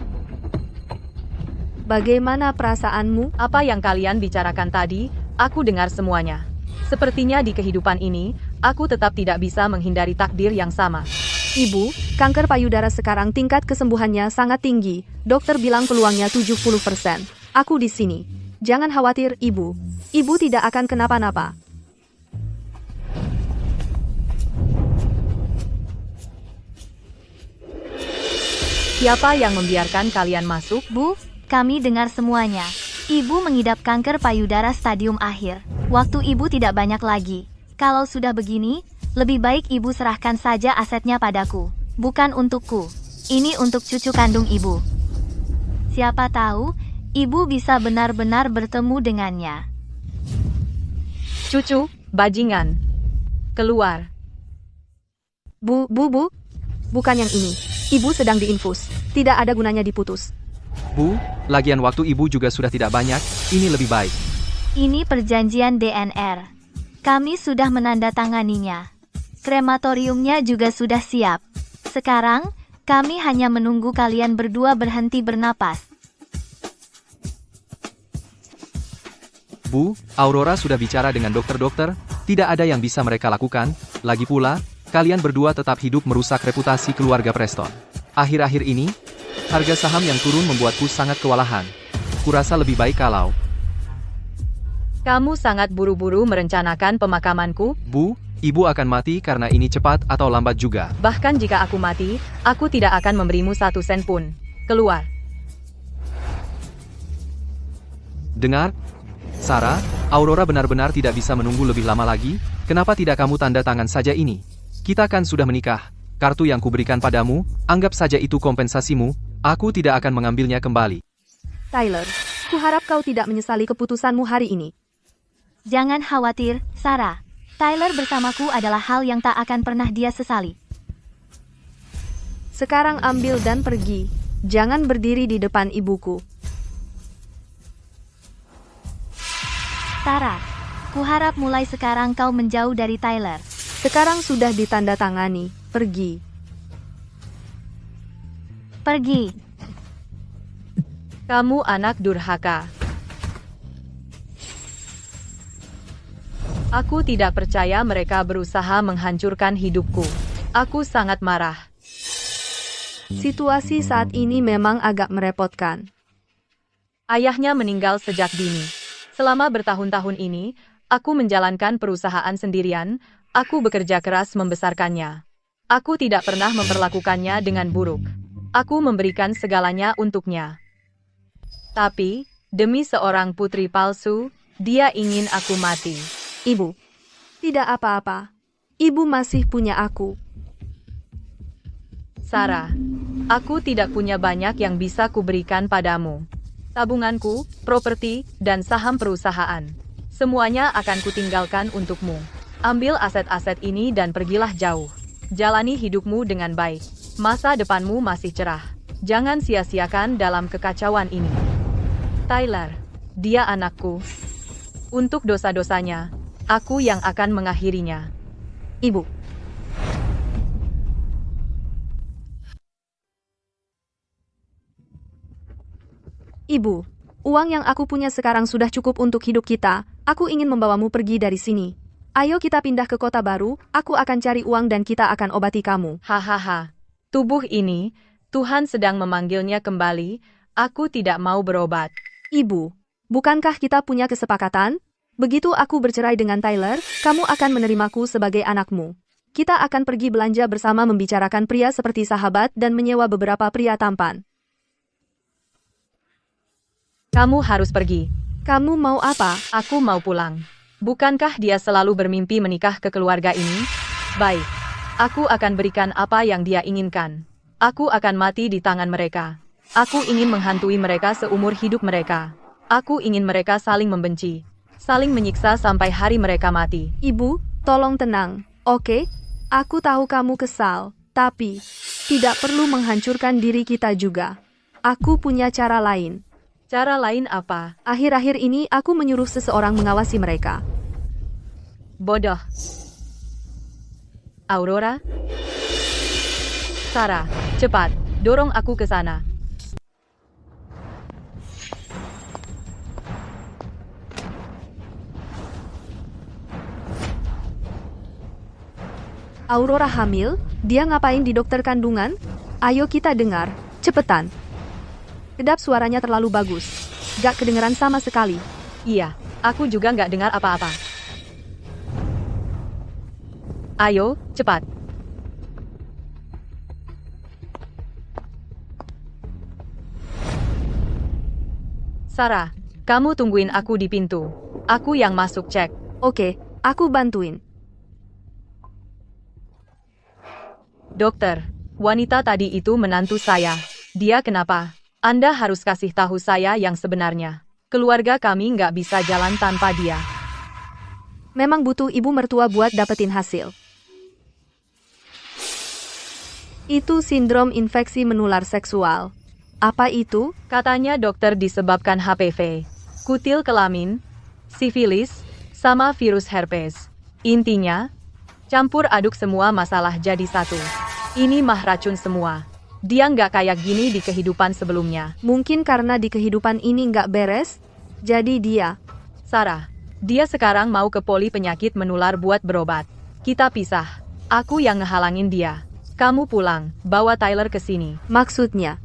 Bagaimana perasaanmu? Apa yang kalian bicarakan tadi, aku dengar semuanya. Sepertinya di kehidupan ini, aku tetap tidak bisa menghindari takdir yang sama. Ibu, kanker payudara sekarang tingkat kesembuhannya sangat tinggi. Dokter bilang peluangnya 70%. Aku di sini. Jangan khawatir, Ibu. Ibu tidak akan kenapa-napa. Siapa yang membiarkan kalian masuk? Bu, kami dengar semuanya. Ibu mengidap kanker payudara stadium akhir. Waktu ibu tidak banyak lagi. Kalau sudah begini, lebih baik ibu serahkan saja asetnya padaku. Bukan untukku. Ini untuk cucu kandung ibu. Siapa tahu, ibu bisa benar-benar bertemu dengannya. Cucu, bajingan. Keluar. Bu. Bukan yang ini. Ibu sedang diinfus. Tidak ada gunanya diputus. Bu, lagian waktu ibu juga sudah tidak banyak, ini lebih baik. Ini perjanjian DNR. Kami sudah menandatanganinya. Krematoriumnya juga sudah siap. Sekarang, kami hanya menunggu kalian berdua berhenti bernapas. Bu, Aurora sudah bicara dengan dokter-dokter, tidak ada yang bisa mereka lakukan, lagi pula, kalian berdua tetap hidup merusak reputasi keluarga Preston. Akhir-akhir ini, harga saham yang turun membuatku sangat kewalahan. Kurasa lebih baik kalau... Kamu sangat buru-buru merencanakan pemakamanku. Bu, ibu akan mati karena ini cepat atau lambat juga. Bahkan jika aku mati, aku tidak akan memberimu 1 sen pun. Keluar. Dengar, Sarah, Aurora benar-benar tidak bisa menunggu lebih lama lagi, kenapa tidak kamu tanda tangan saja ini? Kita kan sudah menikah, kartu yang kuberikan padamu, anggap saja itu kompensasimu, aku tidak akan mengambilnya kembali. Tyler, kuharap kau tidak menyesali keputusanmu hari ini. Jangan khawatir, Sarah. Tyler bersamaku adalah hal yang tak akan pernah dia sesali. Sekarang ambil dan pergi. Jangan berdiri di depan ibuku. Sarah, kuharap mulai sekarang kau menjauh dari Tyler. Sekarang sudah ditandatangani. Pergi. Pergi. Kamu anak durhaka. Aku tidak percaya mereka berusaha menghancurkan hidupku. Aku sangat marah. Situasi saat ini memang agak merepotkan. Ayahnya meninggal sejak dini. Selama bertahun-tahun ini, aku menjalankan perusahaan sendirian, aku bekerja keras membesarkannya. Aku tidak pernah memperlakukannya dengan buruk. Aku memberikan segalanya untuknya. Tapi, demi seorang putri palsu, dia ingin aku mati. Ibu, tidak apa-apa. Ibu masih punya aku. Sarah, aku tidak punya banyak yang bisa kuberikan padamu. Tabunganku, properti, dan saham perusahaan. Semuanya akan kutinggalkan untukmu. Ambil aset-aset ini dan pergilah jauh. Jalani hidupmu dengan baik. Masa depanmu masih cerah. Jangan sia-siakan dalam kekacauan ini. Tyler, dia anakku. Untuk dosa-dosanya, aku yang akan mengakhirinya. Ibu. Ibu, uang yang aku punya sekarang sudah cukup untuk hidup kita. Aku ingin membawamu pergi dari sini. Ayo kita pindah ke kota baru, aku akan cari uang dan kita akan obati kamu. Hahaha. Tubuh ini, Tuhan sedang memanggilnya kembali, aku tidak mau berobat. Ibu, bukankah kita punya kesepakatan? Begitu aku bercerai dengan Tyler, kamu akan menerimaku sebagai anakmu. Kita akan pergi belanja bersama membicarakan pria seperti sahabat dan menyewa beberapa pria tampan. Kamu harus pergi. Kamu mau apa? Aku mau pulang. Bukankah dia selalu bermimpi menikah ke keluarga ini? Baik. Aku akan berikan apa yang dia inginkan. Aku akan mati di tangan mereka. Aku ingin menghantui mereka seumur hidup mereka. Aku ingin mereka saling membenci, saling menyiksa sampai hari mereka mati. Ibu, tolong tenang, oke? Aku tahu kamu kesal, tapi tidak perlu menghancurkan diri kita juga. Aku punya cara lain. Cara lain apa? Akhir-akhir ini aku menyuruh seseorang mengawasi mereka. Bodoh. Aurora? Sarah, cepat, dorong aku ke sana. Aurora hamil? Dia ngapain di dokter kandungan? Ayo kita dengar, cepetan. Kedap suaranya terlalu bagus. Gak kedengeran sama sekali. Iya, aku juga nggak dengar apa-apa. Ayo, cepat. Sarah, kamu tungguin aku di pintu. Aku yang masuk cek. Oke, aku bantuin. Dokter, wanita tadi itu menantu saya. Dia kenapa? Anda harus kasih tahu saya yang sebenarnya. Keluarga kami nggak bisa jalan tanpa dia. Memang butuh ibu mertua buat dapetin hasil. Itu sindrom infeksi menular seksual. Apa itu? Katanya dokter disebabkan HPV, kutil kelamin, sifilis, sama virus herpes. Intinya, campur aduk semua masalah jadi satu. Ini mah racun semua. Dia nggak kayak gini di kehidupan sebelumnya. Mungkin karena di kehidupan ini nggak beres, jadi dia. Sarah, dia sekarang mau ke poli penyakit menular buat berobat. Kita pisah. Aku yang ngehalangin dia. Kamu pulang, bawa Tyler ke sini. Maksudnya?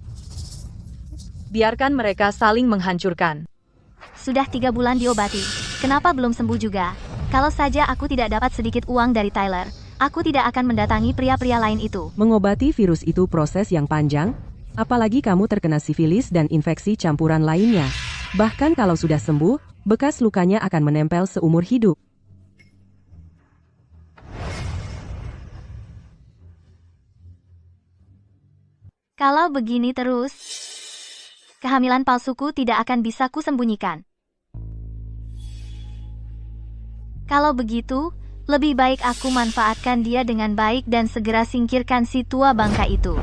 Biarkan mereka saling menghancurkan. Sudah 3 bulan diobati. Kenapa belum sembuh juga? Kalau saja aku tidak dapat sedikit uang dari Tyler, aku tidak akan mendatangi pria-pria lain itu. Mengobati virus itu proses yang panjang, apalagi kamu terkena sifilis dan infeksi campuran lainnya. Bahkan kalau sudah sembuh, bekas lukanya akan menempel seumur hidup. Kalau begini terus, kehamilan palsuku tidak akan bisa kusembunyikan. Kalau begitu, lebih baik aku manfaatkan dia dengan baik dan segera singkirkan si tua bangka itu.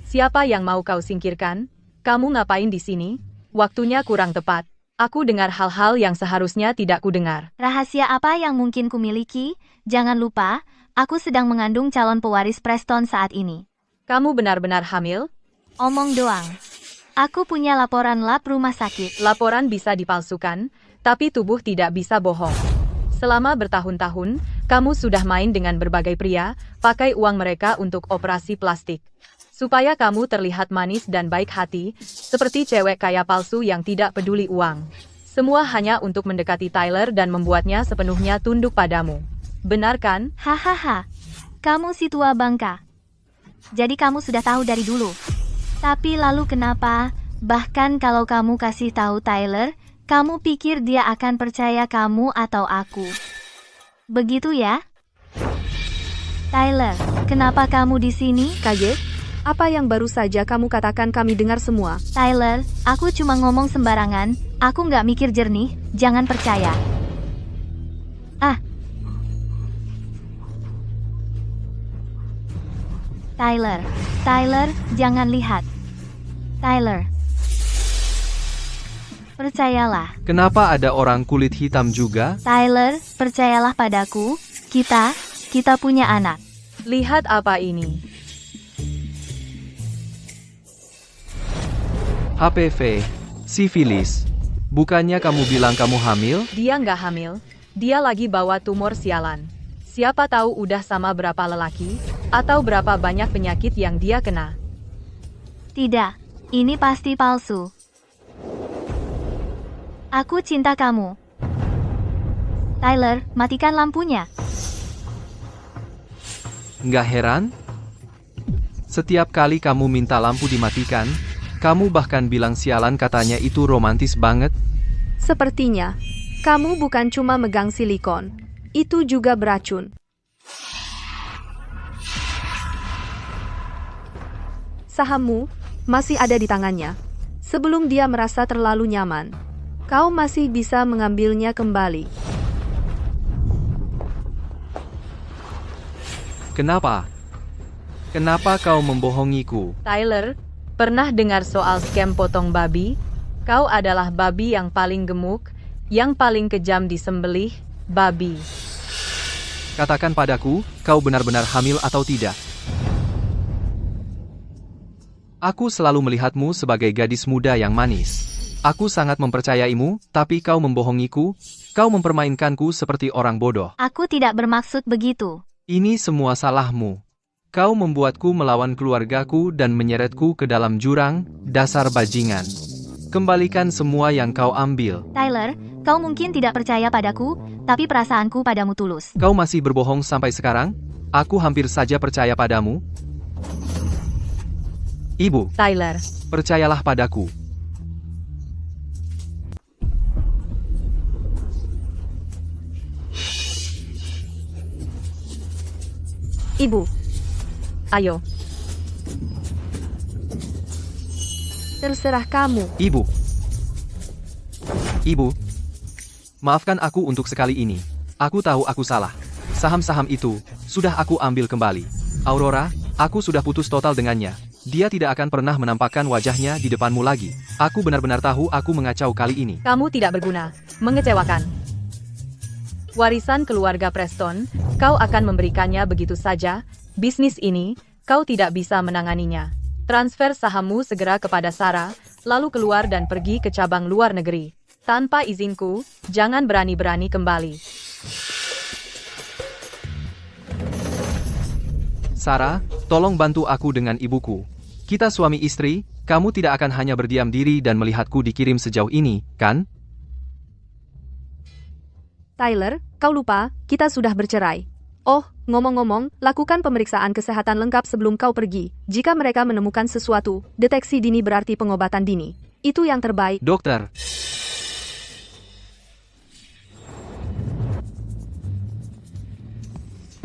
Siapa yang mau kau singkirkan? Kamu ngapain di sini? Waktunya kurang tepat. Aku dengar hal-hal yang seharusnya tidak kudengar. Rahasia apa yang mungkin kumiliki? Jangan lupa, aku sedang mengandung calon pewaris Preston saat ini. Kamu benar-benar hamil? Omong doang. Aku punya laporan lab rumah sakit. Laporan bisa dipalsukan, tapi tubuh tidak bisa bohong. Selama bertahun-tahun, kamu sudah main dengan berbagai pria, pakai uang mereka untuk operasi plastik. Supaya kamu terlihat manis dan baik hati, seperti cewek kaya palsu yang tidak peduli uang. Semua hanya untuk mendekati Tyler dan membuatnya sepenuhnya tunduk padamu. Benar kan? Hahaha. Kamu si tua bangka. Jadi kamu sudah tahu dari dulu. Tapi lalu kenapa? Bahkan kalau kamu kasih tahu Tyler, kamu pikir dia akan percaya kamu atau aku? Begitu ya? Tyler, kenapa kamu di sini? KJ, apa yang baru saja kamu katakan kami dengar semua? Tyler, aku cuma ngomong sembarangan. Aku nggak mikir jernih, jangan percaya. Tyler, jangan lihat. Tyler. Percayalah. Kenapa ada orang kulit hitam juga? Tyler, percayalah padaku. Kita punya anak. Lihat apa ini. HPV, sifilis. Bukannya kamu bilang kamu hamil? Dia nggak hamil. Dia lagi bawa tumor sialan. Siapa tahu udah sama berapa lelaki, atau berapa banyak penyakit yang dia kena. Tidak, ini pasti palsu. Aku cinta kamu. Tyler, matikan lampunya. Nggak heran? Setiap kali kamu minta lampu dimatikan, kamu bahkan bilang sialan katanya itu romantis banget. Sepertinya, kamu bukan cuma megang silikon. Itu juga beracun. Sahammu masih ada di tangannya. Sebelum dia merasa terlalu nyaman, kau masih bisa mengambilnya kembali. Kenapa? Kenapa kau membohongiku? Tyler, pernah dengar soal scam potong babi? Kau adalah babi yang paling gemuk, yang paling kejam disembelih, babi. Katakan padaku, kau benar-benar hamil atau tidak? Aku selalu melihatmu sebagai gadis muda yang manis. Aku sangat mempercayaimu, tapi kau membohongiku, kau mempermainkanku seperti orang bodoh. Aku tidak bermaksud begitu. Ini semua salahmu. Kau membuatku melawan keluargaku dan menyeretku ke dalam jurang, dasar bajingan. Kembalikan semua yang kau ambil. Tyler, kau mungkin tidak percaya padaku, tapi perasaanku padamu tulus. Kau masih berbohong sampai sekarang? Aku hampir saja percaya padamu. Ibu, Tyler, percayalah padaku. Ibu, ayo. terserah kamu. Ibu. Ibu. Maafkan aku untuk sekali ini. Aku tahu aku salah. Saham-saham itu, sudah aku ambil kembali. Aurora, aku sudah putus total dengannya. Dia tidak akan pernah menampakkan wajahnya di depanmu lagi. Aku benar-benar tahu aku mengacau kali ini. Kamu tidak berguna, mengecewakan. Warisan keluarga Preston, kau akan memberikannya begitu saja. Bisnis ini, kau tidak bisa menanganinya. Transfer sahammu segera kepada Sarah, lalu keluar dan pergi ke cabang luar negeri. Tanpa izinku, jangan berani-berani kembali. Sarah, tolong bantu aku dengan ibuku. Kita suami istri, kamu tidak akan hanya berdiam diri dan melihatku dikirim sejauh ini, kan? Tyler, kau lupa, kita sudah bercerai. Oh, ngomong-ngomong, lakukan pemeriksaan kesehatan lengkap sebelum kau pergi. Jika mereka menemukan sesuatu, deteksi dini berarti pengobatan dini. Itu yang terbaik. Dokter.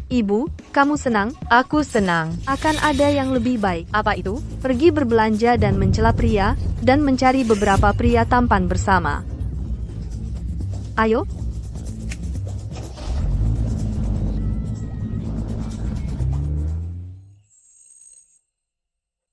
Ibu, kamu senang? Aku senang. Akan ada yang lebih baik. Apa itu? Pergi berbelanja dan mencela pria, dan mencari beberapa pria tampan bersama. Ayo,